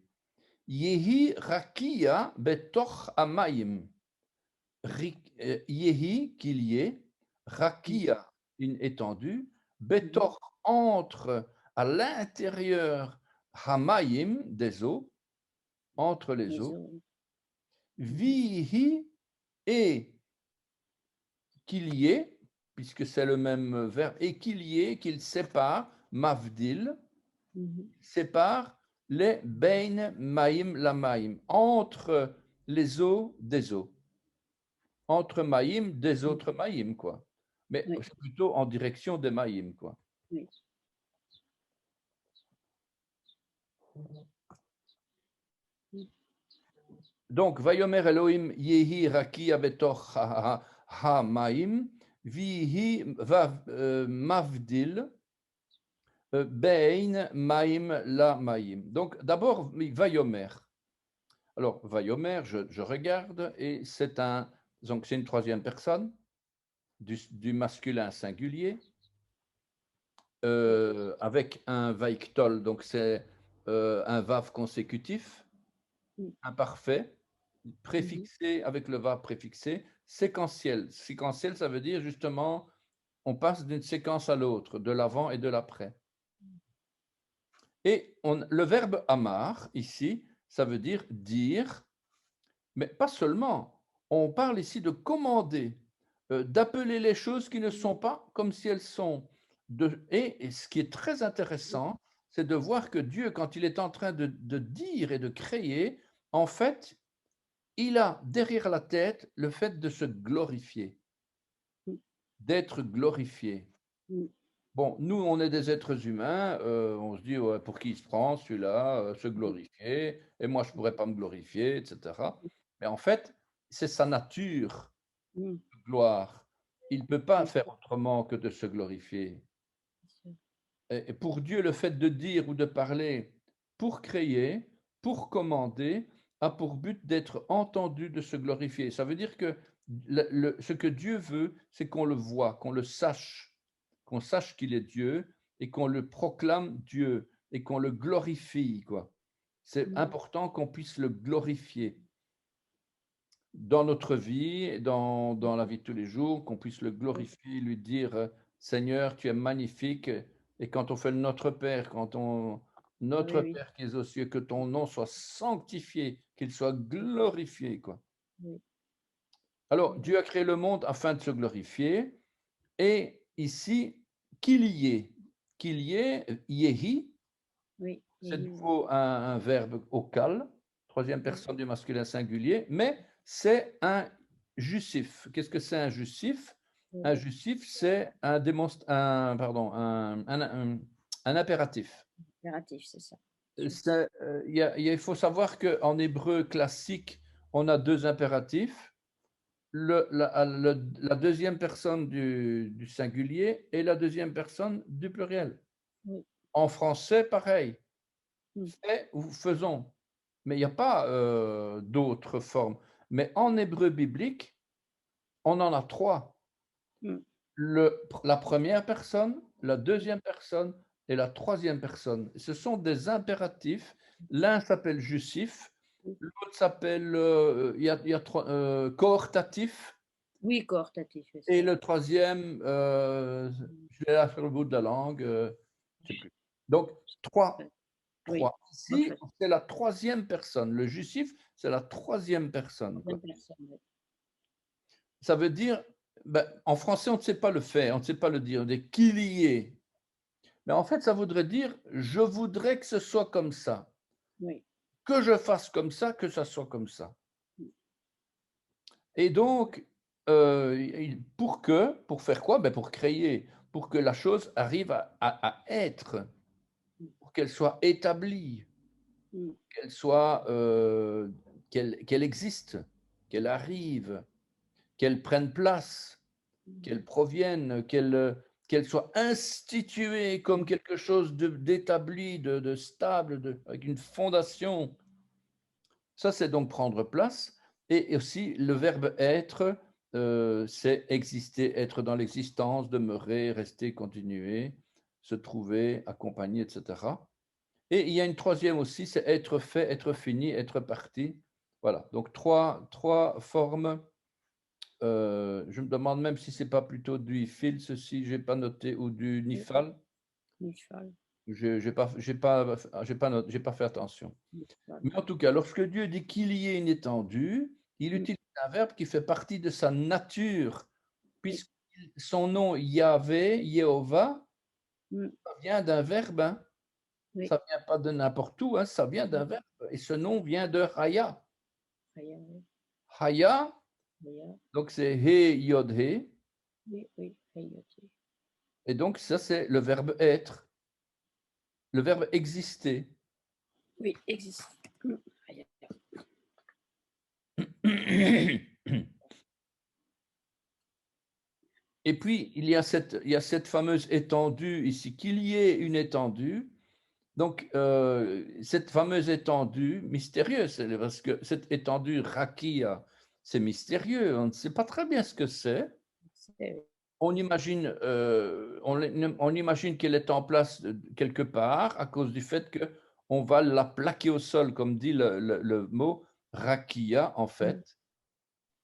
Yehi rakia betoch amayim. Yehi, qu'il y ait, Rakia, une étendue, Mhm. Betor, entre, à l'intérieur, Hamayim, des eaux, entre les Les eaux, eaux. Mhm. Vihi, et qu'il y ait, puisque c'est le même verbe, et qu'il y ait, qu'il sépare, Mavdil, Mhm. sépare les Bein Maïm la Maïm, entre les eaux des eaux. Entre Maïm, des Mhm. autres Maïm, quoi. Mais Oui, c'est plutôt en direction des Maïm, quoi. oui. Donc, Vayomer Elohim Yehi Raki Abetoch Ha Maïm, Vihi Mavdil, Bein Maïm La Maïm. Donc, d'abord, Vayomer. Alors, Vayomer, je regarde, et donc c'est une troisième personne, du masculin singulier. Avec un Vaiktol, donc c'est un Vav consécutif, Mhm. imparfait, Mhm. préfixé avec le Vav préfixé, séquentiel. Séquentiel, ça veut dire justement, on passe d'une séquence à l'autre, de l'avant et de l'après. Et le verbe amar, ici, ça veut dire, mais pas seulement. On parle ici de commander, d'appeler les choses qui ne sont pas comme si elles sont. Et ce qui est très intéressant, c'est de voir que Dieu, quand il est en train de dire et de créer, en fait, il a derrière la tête le fait de se glorifier, d'être glorifié. Mhm. Bon, nous, on est des êtres humains, on se dit, ouais, pour qui il se prend, celui-là, se glorifier, et moi, je ne pourrais pas me glorifier, etc. Mais en fait, c'est sa nature, Mhm. de gloire. Il ne peut pas Bien faire sûr, autrement que de se glorifier. bien sûr. Et pour Dieu, le fait de dire ou de parler pour créer, pour commander, a pour but d'être entendu, de se glorifier. Ça veut dire que ce que Dieu veut, c'est qu'on le voit, qu'on sache qu'il est Dieu et qu'on le proclame Dieu et qu'on le glorifie, quoi. C'est Mhm. important qu'on puisse le glorifier dans notre vie, dans la vie de tous les jours, qu'on puisse le Oui, glorifier, lui dire, Seigneur, tu es magnifique. Et quand on fait le Notre Père, Notre oui, Père qui es aux cieux, que ton nom soit sanctifié, qu'il soit glorifié, quoi. oui, Alors, oui, Dieu a créé le monde afin de se glorifier. Et ici, qu'il y ait, yehi, oui, c'est de oui, nouveau un verbe aucal, troisième oui, personne du masculin singulier, mais c'est un justif. Qu'est-ce que c'est un justif? Oui, Un justif, c'est un impératif. impératif, c'est ça. Il faut savoir qu'en hébreu classique, on a deux impératifs, la deuxième personne du singulier et la deuxième personne du pluriel. Oui. En français, pareil, Mm. fait ou faisons, mais il n'y a pas d'autres formes. Mais en hébreu biblique, on en a trois. Mm. La première personne, la deuxième personne et la troisième personne. Ce sont des impératifs. L'un s'appelle justif, Oui, l'autre s'appelle il y a coortatif, oui, coortatif, oui, c'est et ça. le troisième, Mm. je l'ai là sur le bout de la langue, je sais plus. Donc, trois. Ouais. Oui, Trois. en Ici, fait, c'est la troisième personne. Le justif, c'est la troisième personne, quoi. troisième personne. Oui. Ça veut dire, ben, en français, on ne sait pas le faire, on ne sait pas le dire. On dit qu'il y ait. Mais en fait, ça voudrait dire, je voudrais que ce soit comme ça. Oui. Que je fasse comme ça, que ça soit comme ça. Mm. Et donc, pour faire quoi? Ben, pour créer, pour que la chose arrive à être, Mm. pour qu'elle soit établie, Mm. qu'elle soit, qu'elle existe, qu'elle arrive, qu'elle prenne place, Mm. qu'elle provienne, qu'elle soit instituée comme quelque chose d'établi, de stable, avec une fondation. Ça, c'est donc prendre place. Et aussi, le verbe être, c'est exister, être dans l'existence, demeurer, rester, continuer, se trouver, accompagner, etc. Et il y a une troisième aussi, c'est être fait, être fini, être parti. Voilà, donc trois formes. Je me demande même si c'est pas plutôt du fil, ceci, j'ai pas noté, ou du Oui, nifal. le cheval, Je j'ai pas fait attention. le cheval. Mais en tout cas, lorsque Dieu dit qu'il y ait une étendue, il Mm. utilise un verbe qui fait partie de sa nature, Oui. puisque son nom Yahvé, Jéhovah, Mm. ça vient d'un verbe, hein. Oui. Ça vient pas de n'importe où, hein, ça vient d'un verbe. Et ce nom vient de Haya. Oui. Haya, Oui. donc c'est He Yod He, Oui. Oui. Oui. et donc ça c'est le verbe être, le verbe exister. Oui, existe. Mm. Et puis il y a cette fameuse étendue ici, qu'il y ait une étendue. Donc, cette fameuse étendue mystérieuse, parce que cette étendue rakia, c'est mystérieux, on ne sait pas très bien ce que c'est. C'est- On imagine qu'elle est en place quelque part à cause du fait qu'on va la plaquer au sol, comme dit le mot rakia, en Mm. fait.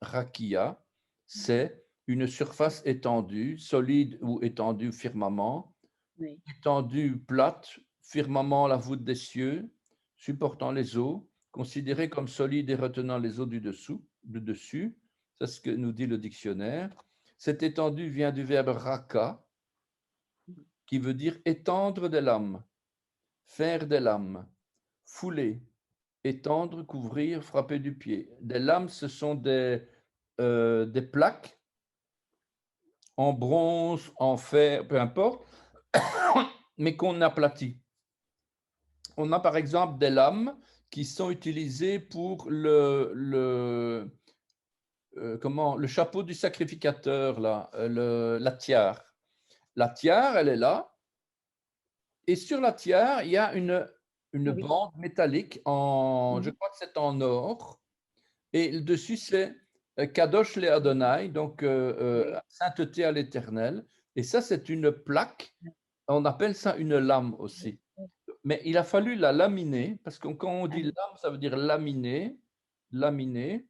Rakia, c'est une surface étendue, solide ou étendue firmament, Oui. étendue plate, firmament la voûte des cieux, supportant les eaux, considérée comme solide et retenant les eaux du dessus. C'est ce que nous dit le dictionnaire. Cette étendue vient du verbe raka, qui veut dire étendre des lames, faire des lames, fouler, étendre, couvrir, frapper du pied. Des lames, ce sont des plaques en bronze, en fer, peu importe, mais qu'on aplatit. On a par exemple des lames qui sont utilisées pour le chapeau du sacrificateur, là, la tiare. La tiare, elle est là, et sur la tiare, il y a une Oui. bande métallique, je Mhm. crois que c'est en or, et le dessus, c'est Kadosh le Adonai, donc Oui. sainteté à l'Éternel. Et ça, c'est une plaque, on appelle ça une lame aussi. Mais il a fallu la laminer, parce que quand on Ah dit oui. lame, ça veut dire laminer, laminer,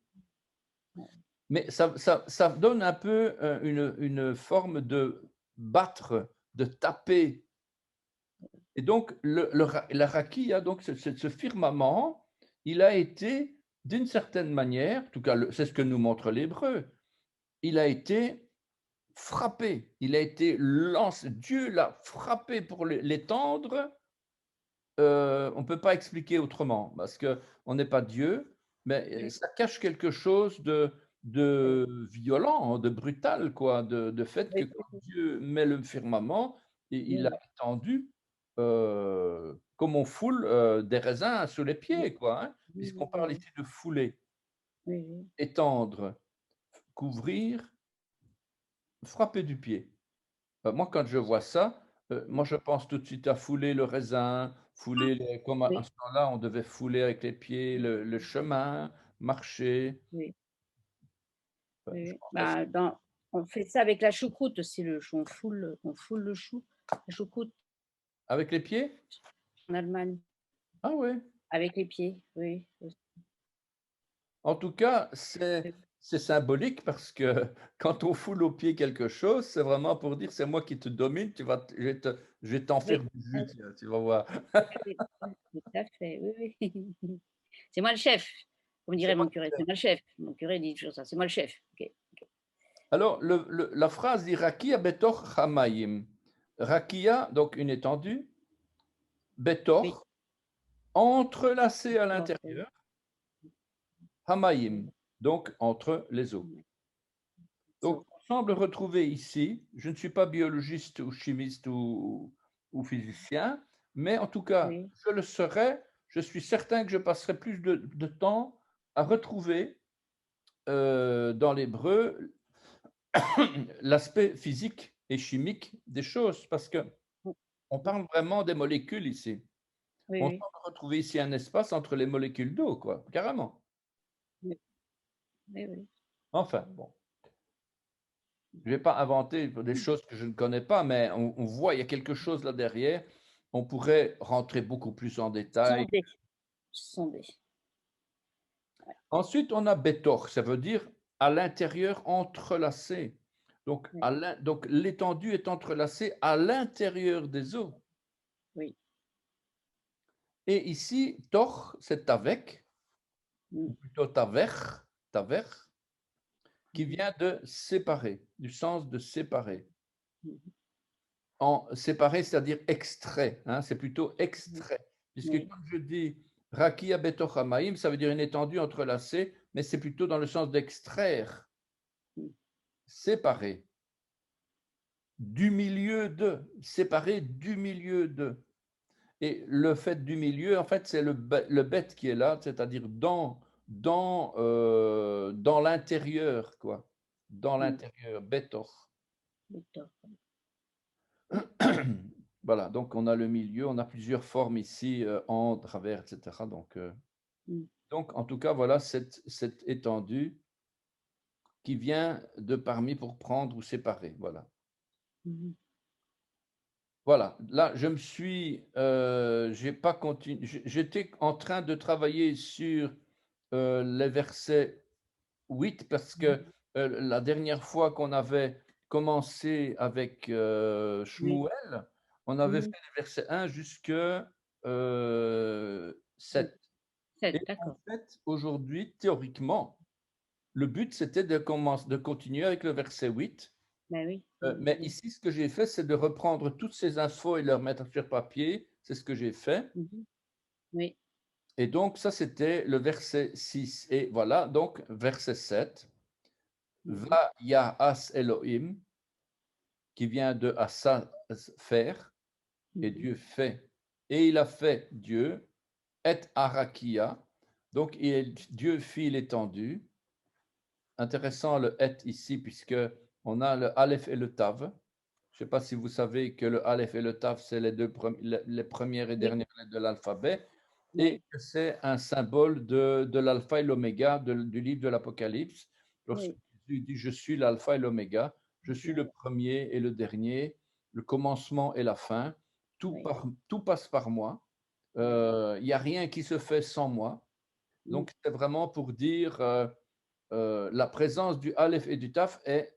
mais ça donne un peu une forme de battre, de taper. Et donc, la raquille, donc ce firmament, il a été, d'une certaine manière, en tout cas, c'est ce que nous montre l'Hébreu, il a été frappé, il a été lancé, Dieu l'a frappé pour l'étendre. On ne peut pas expliquer autrement, parce qu'on n'est pas Dieu, mais Oui. ça cache quelque chose de violent, de brutal, quoi, de fait que Oui, quand Dieu met le firmament, et il a oui, étendu, comme on foule, des raisins sous les oui, pieds, quoi, hein, oui, puisqu'on oui, parle oui, ici de fouler, oui, oui. étendre, couvrir, frapper du pied. Moi, quand je vois ça, moi, je pense tout de suite à fouler le raisin, fouler les comme à Oui, ce temps-là, on devait fouler avec les pieds le chemin, marcher. oui, oui, Je oui. pense à ça. Bah, on fait ça avec la choucroute aussi, le chou. On foule le chou, la choucroute Avec les pieds? en Allemagne, Ah ouais. avec les pieds, oui. En tout cas, c'est symbolique parce que quand on foule au pied quelque chose, c'est vraiment pour dire: «C'est moi qui te domine, tu vas t je vais t'en faire Oui, du jus, tiens, tu vas voir». oui, tout à fait, oui, oui. C'est moi le chef, comme C'est dirait moi mon curé, qui c'est moi le chef. Mon curé dit toujours ça: «C'est moi le chef». OK. alors la phrase dit: «Rakia betor chamayim». Rakia, donc une étendue, Oui, betor, entrelacé à d'accord, oui, l'intérieur, hamayim, oui, donc entre les eaux. oui. Donc, So on semble retrouver ici, je ne suis pas biologiste ou chimiste ou physicien, mais en tout cas, oui, je le serais, je suis certain que je passerai plus de temps à retrouver dans l'hébreu l'aspect physique et chimique des choses, parce que mmh, on parle vraiment des molécules ici. oui, On oui, semble retrouver ici un espace entre les molécules d'eau, quoi, carrément. oui, oui, oui. Enfin, bon. Je vais pas inventer des Mmh. choses que je ne connais pas, mais on voit, il y a quelque chose là derrière. On pourrait rentrer beaucoup plus en détail. Sonder, sonder. Ensuite, on a Betor, ça veut dire à l'intérieur entrelacé. Donc, Ouais, donc l'étendue est entrelacée à l'intérieur des eaux. oui. Et ici, Tor, c'est avec, Mmh. ou plutôt taver, qui Mmh. vient de séparer, du sens de séparer. Mmh. En séparé, c'est-à-dire extrait, hein, c'est plutôt Mmh. extrait. Puisque Oui. quand je dis rakia betoch hamaïm, ça veut dire une étendue entrelacée, mais c'est plutôt dans le sens d'extraire, Mmh. séparer, du milieu de, séparer du milieu de. Et le fait du milieu, en fait, c'est le bête qui est là, c'est-à-dire dans l'intérieur, quoi. Dans Mmh. l'intérieur, betoch. D'accord. Voilà, donc on a le milieu, on a plusieurs formes ici, en travers, et cetera. Mmh. Donc en tout cas, voilà cette étendue qui vient de parmi pour prendre ou séparer, voilà. Mmh mh. Voilà, là, j'ai pas continué, j'étais en train de travailler sur, les versets 8 parce que, Mmh. la dernière fois qu'on avait commencé avec, Oui. Shmuel, on avait Mmh mh. fait les versets 1 jusque, Mmh. 7 et 7, en d'accord. fait, aujourd'hui, théoriquement, le but, c'était de continuer avec le verset 8, Bah oui. mais Mmh mh. ici, ce que j'ai fait, c'est de reprendre toutes ces infos et les remettre sur papier. C'est ce que j'ai fait Mmh mh. Oui. et donc ça, c'était le verset 6 et voilà, donc verset 7. Mmh mh. Va Yahas Elohim, qui vient de asa, faire, Mmh et mh. Dieu fait. Et il a fait Dieu, et arakia, donc Dieu fit l'étendue. Intéressant le et ici, puisque on a le aleph et le tav. Je ne sais pas si vous savez que le aleph et le tav, c'est les premières et Oui. dernières lettres de l'alphabet, et Oui. que c'est un symbole de l'alpha et l'oméga du livre de l'Apocalypse. Lorsque Oui. Jésus dit: «Je suis l'alpha et l'oméga, je suis le Voilà. premier et le dernier, le commencement et la fin, Oui. tout passe par moi, Oui. il y a rien qui se fait sans moi». Mmh. Donc c'est vraiment pour dire, la présence du Aleph et du Taf est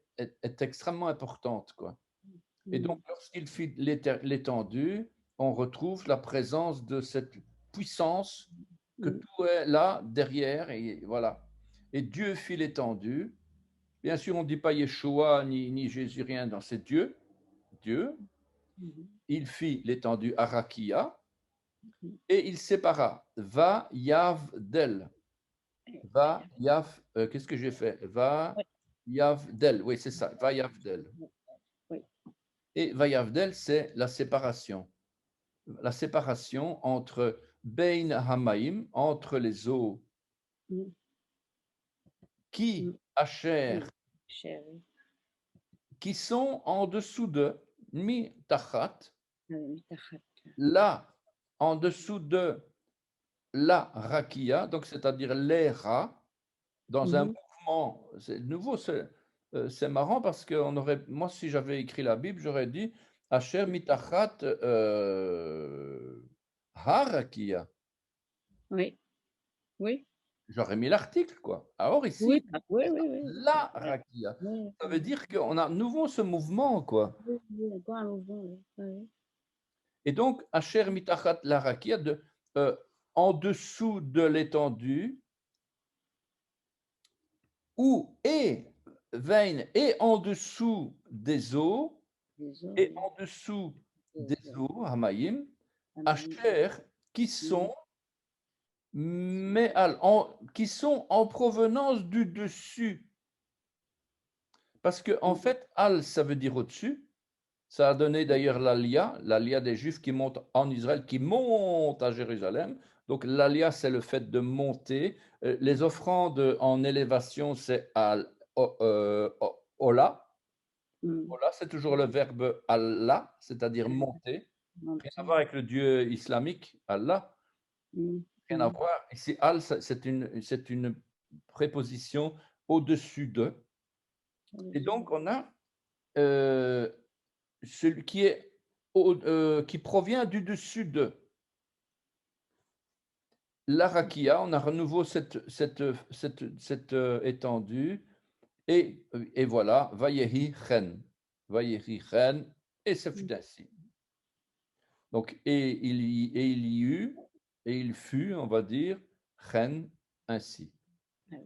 extrêmement importante, quoi. Et donc, Mmh. lorsqu'il fit l'étendue, on retrouve la présence de cette puissance que Mmh. tout est là, derrière, et voilà. Et Dieu fit l'étendue. Bien sûr, on ne dit pas Yeshua ni Jésus, rien, dans c'est Dieu. Dieu, Mmh mh. il fit l'étendue Arakia Mmh. et il sépara Va Yav d'elle. Va, Yav, qu'est-ce que j'ai fait? Va, Ouais, Yavdel, oui, c'est ça, Va Yavdel. ouais, oui. Et Va Yavdel, c'est la séparation. La séparation entre Bein Hamaim, entre les eaux Mmh, qui, mmh, Asher, oui, chérie. qui sont en dessous de Mi Tachat, Mitachat. là, en dessous de la Rakia, donc c'est-à-dire les rats, dans un Mmh. mouvement. C'est nouveau, c'est marrant parce que moi, si j'avais écrit la Bible, j'aurais dit Asher mitachat harakia. Oui, oui, J'aurais mis l'article, quoi. Alors oui, ici, bah, oui, c'est oui, oui, oui, la ouais. rakia. Oui, Ça veut oui, dire qu'on a de nouveau ce mouvement, quoi. oui, oui, encore un mouvement, oui, oui, oui. Et donc, Asher mitachat la rakia, en dessous de l'étendue, ou et veine et en dessous des eaux, Les eaux, et oui, en dessous les des eaux. eaux, Hamayim, Ah, Maïm. Asher, Mmh. qui sont en provenance du dessus. Parce que, en Mmh. fait, Al, ça veut dire au-dessus. Ça a donné d'ailleurs l'Alia des Juifs qui montent en Israël, qui montent à Jérusalem. Donc, l'Alia, c'est le fait de monter. Les offrandes en élévation, c'est Al, Ola. Mmh. Ola, c'est toujours le verbe Allah, c'est-à-dire monter. Rien à Mentir. voir avec le Dieu islamique, Allah. Mmh. Rien à Mmh. voir. Ici, al, c'est une préposition au-dessus de. Et Au-dessus. donc, on a euh, celui qui provient du dessus de. L'arakia, on a à nouveau cette étendue. Et voilà, Vayehi Chen. Vayehi Chen, et ce Mmh. fut ainsi. Donc, et il y eut, et il fut, on va dire, Chen, ainsi. Ah oui.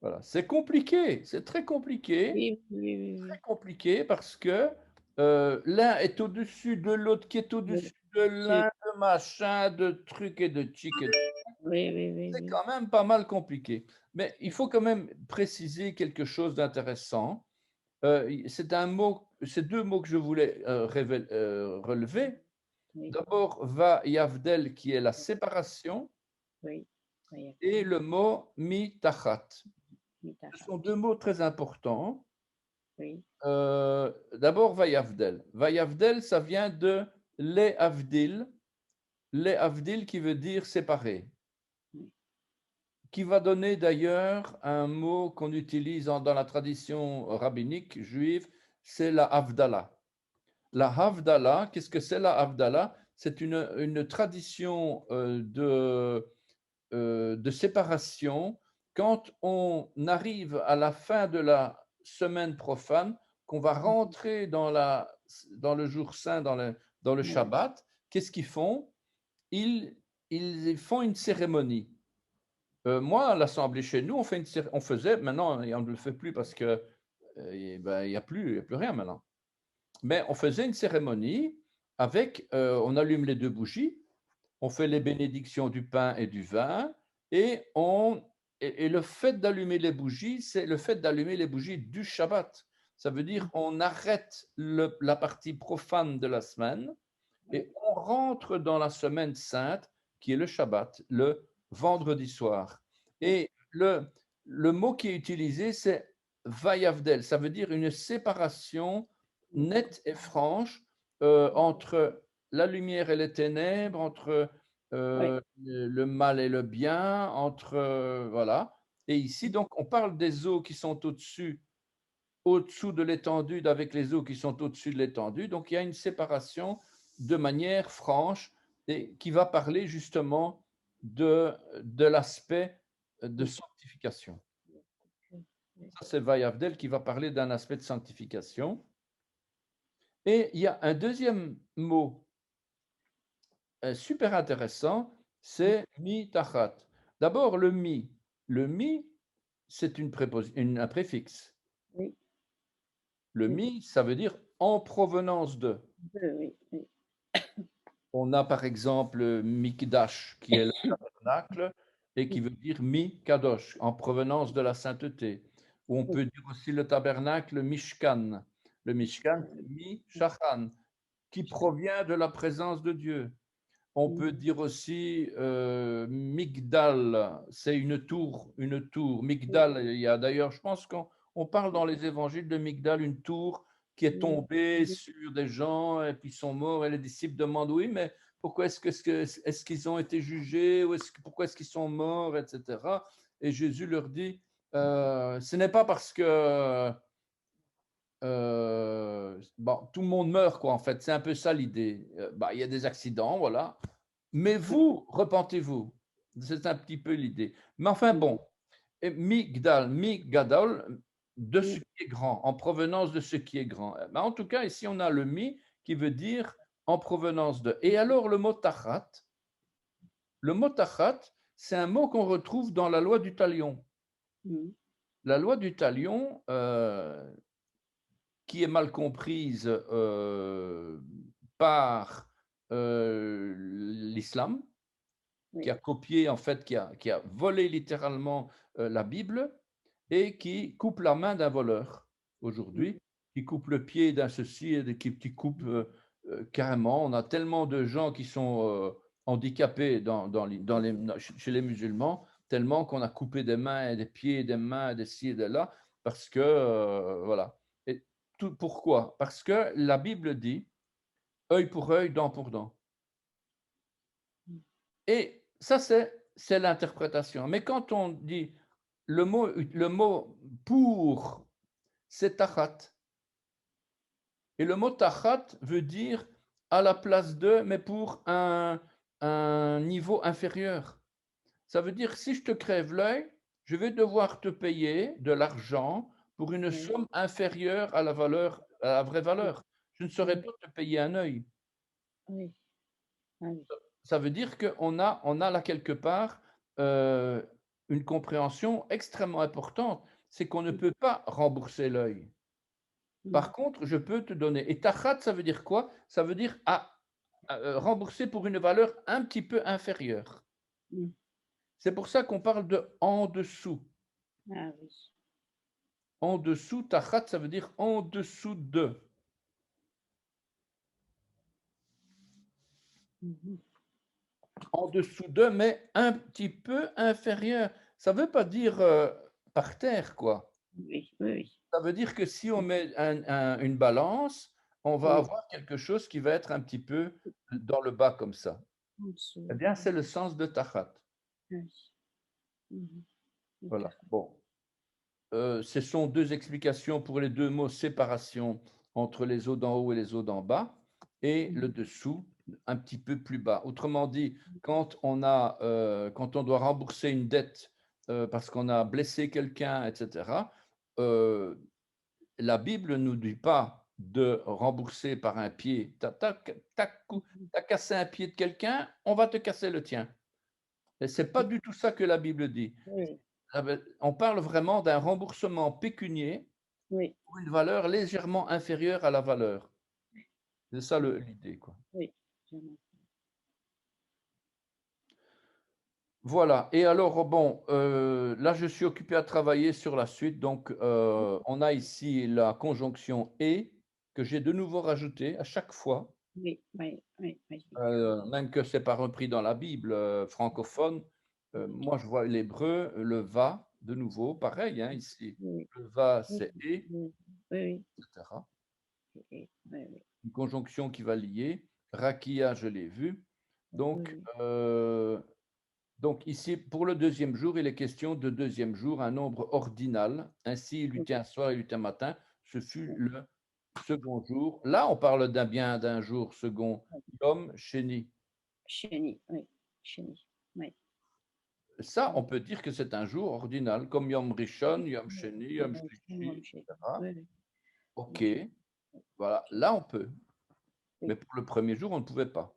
Voilà, c'est compliqué, c'est Oui, oui, oui, très oui. compliqué parce que l'un est au-dessus de l'autre, qui est Oui, au-dessus de tu l'un, de machin, de trucs et de tchic. oui, oui, oui, C'est oui. quand même pas mal compliqué. Mais il faut quand même préciser quelque chose d'intéressant. C'est deux mots que je voulais relever. Oui, D'abord, va Yavdel, qui est la séparation, oui. Oui, et le mot mi tachat. Ce Mitachat. sont deux mots très importants. Oui, D'abord, Vayavdel. Vayavdel, ça vient de Le Avdil. Le Avdil qui veut dire séparé. oui. Qui va donner d'ailleurs un mot qu'on utilise dans la tradition rabbinique juive, c'est la Havdalah. La Havdalah, qu'est-ce que c'est la Havdalah? C'est une tradition de séparation quand on arrive à la fin de la semaine profane, qu'on va Mmh. rentrer dans le jour saint, dans le Oui, Shabbat. Qu'est-ce qu'ils font? Ils font une cérémonie. Moi, à l'Assemblée chez nous, on faisait, maintenant on ne le fait plus parce que ben, il y a plus rien maintenant. Mais on faisait une cérémonie avec, on allume les deux bougies, on fait les bénédictions du pain et du vin, et, et le fait d'allumer les bougies, c'est le fait d'allumer les bougies du Shabbat. Ça veut dire on arrête la partie profane de la semaine oui, et on rentre dans la semaine sainte qui est le Shabbat, le vendredi soir. oui. Et le mot qui est utilisé, c'est Vayavdel. Ça veut dire une séparation nette et franche entre la lumière et les ténèbres, entre Oui, le mal et le bien, entre voilà. Et ici, donc, on parle des eaux qui sont au-dessous de l'étendue avec les eaux qui sont au-dessus de l'étendue. Donc, il y a une séparation de manière franche et qui va parler justement de l'aspect de oui, sanctification. oui, oui. Ça, c'est Vayavdel qui va parler d'un aspect de sanctification. Et il y a un deuxième mot super intéressant, c'est mi tachat. D'abord, le mi. Le mi, c'est un préfixe. Oui, Le oui, mi, ça veut dire en provenance de. oui, oui. On a par exemple Mikdash, qui est le tabernacle. et qui veut dire mi kadosh, en provenance de la sainteté. Ou on oui, peut dire aussi le tabernacle Mishkan. Le Mishkan, c'est mi shachan, qui provient de la présence de Dieu. On peut dire aussi Migdal, c'est une tour, une tour. Migdal, il y a d'ailleurs, je pense qu'on parle dans les évangiles de Migdal, une tour qui est tombée sur des gens et puis ils sont morts et les disciples demandent oui, mais pourquoi est-ce qu'ils ont été jugés ou pourquoi est-ce qu'ils sont morts, etc. Et Jésus leur dit, ce n'est pas parce que bon, tout le monde meurt, quoi, en fait. C'est un peu ça l'idée. Bah, il y a des accidents, voilà. Mais vous, repentez-vous. C'est un petit peu l'idée. Mais enfin, bon, et migdal, migadol, de ce qui est grand, en provenance de ce qui est grand. Ben, en tout cas, ici, on a le mi qui veut dire en provenance de. Et alors, le mot tachat, c'est un mot qu'on retrouve dans la loi du talion. La loi du talion, qui est mal comprise par l'islam, qui a copié, en fait, qui a volé littéralement la Bible et qui coupe la main d'un voleur aujourd'hui, qui coupe le pied d'un ceci et qui coupe carrément. On a tellement de gens qui sont handicapés chez les musulmans, tellement qu'on a coupé des mains et des pieds, des mains, des ci et des là, parce que, voilà. Et pourquoi? Parce que la Bible dit œil pour œil, dent pour dent. Et ça, c'est l'interprétation. Mais quand on dit le mot pour, c'est tachat. Et le mot tachat veut dire à la place de, mais pour un niveau inférieur. Ça veut dire si je te crève l'œil, je vais devoir te payer de l'argent pour une somme inférieure à la valeur, à la vraie valeur. Je ne saurais pas te payer un œil. Ça veut dire on a là quelque part une compréhension extrêmement importante, c'est qu'on ne peut pas rembourser l'œil. Par contre, je peux te donner. Et tachat, ça veut dire quoi? Ça veut dire rembourser pour une valeur un petit peu inférieure. C'est pour ça qu'on parle de en dessous. En dessous, tachat, ça veut dire en dessous de. En dessous de, mais un petit peu inférieur. Ça ne veut pas dire par terre, quoi. Ça veut dire que si on met une balance, on va avoir quelque chose qui va être un petit peu dans le bas comme ça. Eh bien, c'est le sens de tachat. Voilà. Bon. Ce sont deux explications pour les deux mots séparation entre les eaux d'en haut et les eaux d'en bas et le dessous un petit peu plus bas. Autrement dit, quand on doit rembourser une dette parce qu'on a blessé quelqu'un, etc., la Bible ne nous dit pas de rembourser par un pied. Tu as cassé un pied de quelqu'un, on va te casser le tien. Et ce n'est pas du tout ça que la Bible dit. On parle vraiment d'un remboursement pécunier pour une valeur légèrement inférieure à la valeur. C'est ça l'idée, quoi. Voilà. Et alors, bon, là, je suis occupé à travailler sur la suite. Donc, on a ici la conjonction et que j'ai de nouveau rajoutée à chaque fois, même que ce n'est pas repris dans la Bible francophone. Moi, je vois l'hébreu, le va, de nouveau, pareil, hein, ici. Le va, c'est et, etc. Une conjonction qui va lier. Rakia, je l'ai vu. Donc ici, pour le deuxième jour, il est question de deuxième jour, un nombre ordinal. Ainsi, il eut un soir, il eut un matin. Ce fut le second jour. Là, on parle bien d'un jour second. Yom Sheni. Ça, on peut dire que c'est un jour ordinal, comme Yom Rishon, Yom Sheni, Yom Shlishi, etc. OK, voilà, là on peut. Mais pour le premier jour, on ne pouvait pas.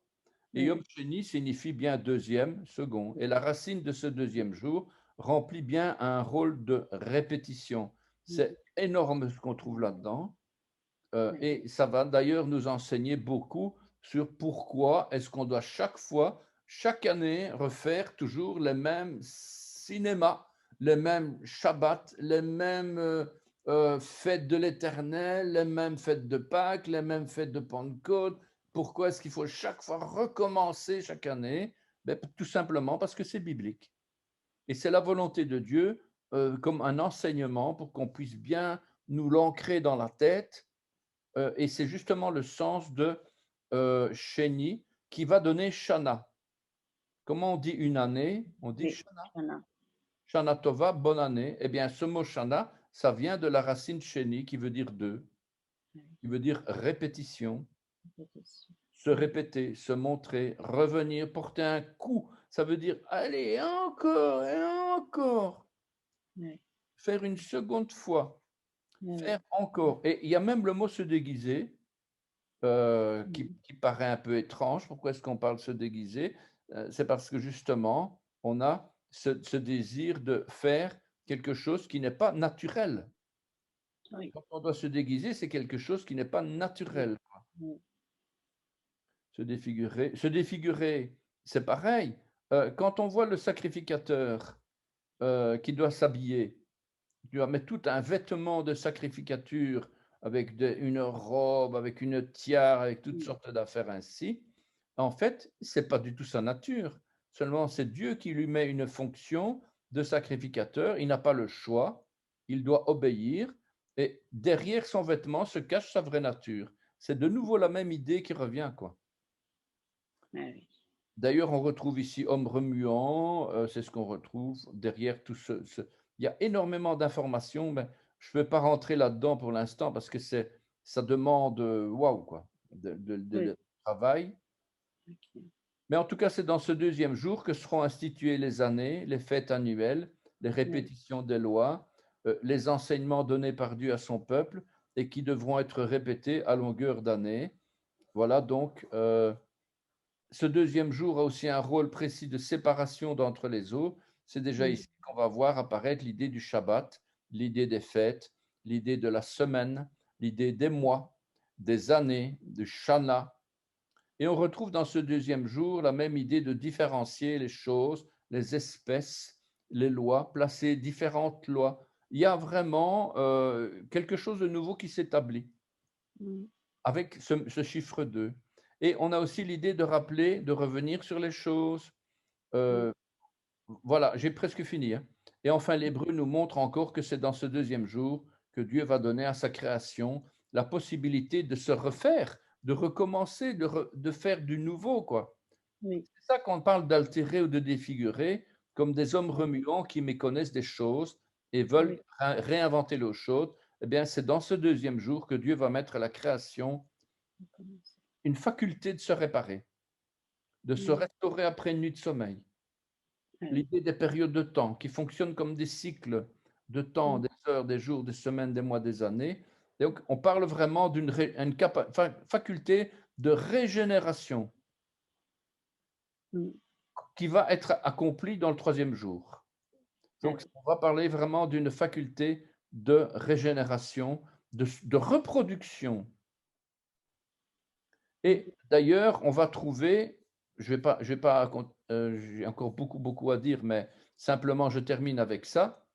Et Yom Sheni signifie bien deuxième, second. Et la racine de ce deuxième jour remplit bien un rôle de répétition. C'est énorme ce qu'on trouve là-dedans. Et ça va d'ailleurs nous enseigner beaucoup sur pourquoi est-ce qu'on doit chaque fois chaque année refaire toujours les mêmes cinémas, les mêmes Shabbats, les mêmes fêtes de l'Éternel, les mêmes fêtes de Pâques, les mêmes fêtes de Pentecôte. Pourquoi est-ce qu'il faut chaque fois recommencer chaque année? Ben, tout simplement parce que c'est biblique. Et c'est la volonté de Dieu comme un enseignement pour qu'on puisse bien nous l'ancrer dans la tête. Et c'est justement le sens de Sheni qui va donner Shana. Comment on dit une année? On dit Oui, Shana. voilà. Shana Tova, bonne année. Eh bien, ce mot Shana, ça vient de la racine Sheni qui veut dire deux, Oui, qui veut dire répétition, répétition. se répéter, se montrer, revenir, porter un coup. Ça veut dire allez, encore et encore, Oui, faire une seconde fois, oui, faire encore. Et il y a même le mot se déguiser oui. qui paraît un peu étrange. Pourquoi est-ce qu'on parle de se déguiser? C'est parce que justement, on a ce désir de faire quelque chose qui n'est pas naturel. Oui, Quand on doit se déguiser, c'est quelque chose qui n'est pas oui, naturel. oui, Se défigurer, c'est pareil. Quand on voit le sacrificateur qui doit s'habiller, tu dois mettre tout un vêtement de sacrificature avec une robe, avec une tiare, avec toutes oui, sortes d'affaires ainsi. En fait, c'est pas du tout sa nature. Seulement, c'est Dieu qui lui met une fonction de sacrificateur. Il n'a pas le choix. Il doit obéir. Et derrière son vêtement se cache sa vraie nature. C'est de nouveau la même idée qui revient, quoi. oui, D'ailleurs, on retrouve ici homme remuant, c'est ce qu'on retrouve derrière tout il y a énormément d'informations, mais je ne vais pas rentrer là-dedans pour l'instant parce que ça demande, waouh quoi, oui, de travail. ok, Mais en tout cas, c'est dans ce deuxième jour que seront instituées les années, les fêtes annuelles, les oui, répétitions des lois, les enseignements donnés par Dieu à son peuple et qui devront être répétés à longueur d'année. Voilà donc, ce deuxième jour a aussi un rôle précis de séparation d'entre les eaux. C'est déjà oui, ici qu'on va voir apparaître l'idée du Shabbat, l'idée des fêtes, l'idée de la semaine, l'idée des mois, des années, de Shana. Et on retrouve dans ce deuxième jour la même idée de différencier les choses, les espèces, les lois, placer différentes lois. Il y a vraiment quelque chose de nouveau qui s'établit oui, avec ce chiffre 2. Et on a aussi l'idée de rappeler, de revenir sur les choses. oui, Euh, voilà, j'ai presque fini, hein. Et enfin, l'Hébreu nous montre encore que c'est dans ce deuxième jour que Dieu va donner à sa création la possibilité de se refaire, de recommencer, de faire du nouveau, quoi. oui, C'est ça qu'on parle d'altérer ou de défigurer, comme des hommes remuants qui méconnaissent des choses et veulent oui, réinventer l'eau chaude. Eh bien, c'est dans ce deuxième jour que Dieu va mettre à la création on commence. une faculté de se réparer, de se Oui, restaurer après une nuit de sommeil. ah oui, L'idée des périodes de temps qui fonctionnent comme des cycles de temps, oui, des heures, des jours, des semaines, des mois, des années. Donc, on parle vraiment d'une faculté de régénération oui, qui va être accomplie dans le troisième jour. ah Donc, oui, on va parler vraiment d'une faculté de régénération, de reproduction. oui, Et d'ailleurs, on va trouver, je vais pas, j'ai encore beaucoup, beaucoup à dire, mais simplement je termine avec ça,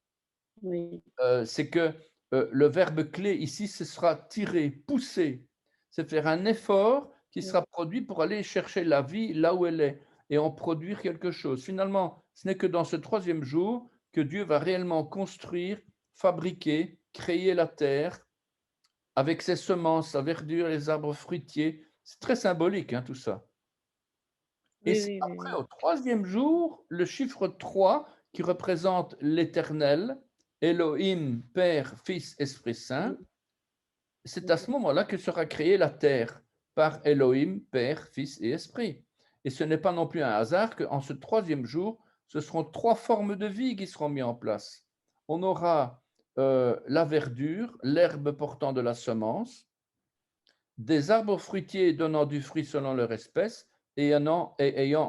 oui, c'est que le verbe clé ici, ce sera tirer, pousser. C'est faire un effort qui oui, sera produit pour aller chercher la vie là où elle est et en produire quelque chose. Finalement, ce n'est que dans ce troisième jour que Dieu va réellement construire, fabriquer, créer la terre avec ses semences, sa verdure, les arbres fruitiers. C'est très symbolique, hein, tout ça. Et oui, c'est oui, après, oui, au troisième jour, le chiffre 3 qui représente l'Éternel, Elohim, Père, Fils, Esprit Saint. oui, C'est à oui, ce moment-là que sera créée la terre par Elohim, Père, Fils et Esprit. Et ce n'est pas non plus un hasard qu'en ce troisième jour, ce seront trois formes de vie qui seront mises en place. On aura la verdure, l'herbe portant de la semence, des arbres fruitiers donnant du fruit selon leur espèce et ayant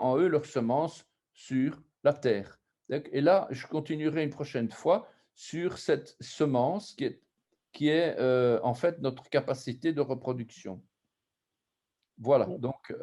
en eux leur semence sur la terre. Et là, je continuerai une prochaine fois sur cette semence qui est en fait notre capacité de reproduction. Voilà, Ouais. donc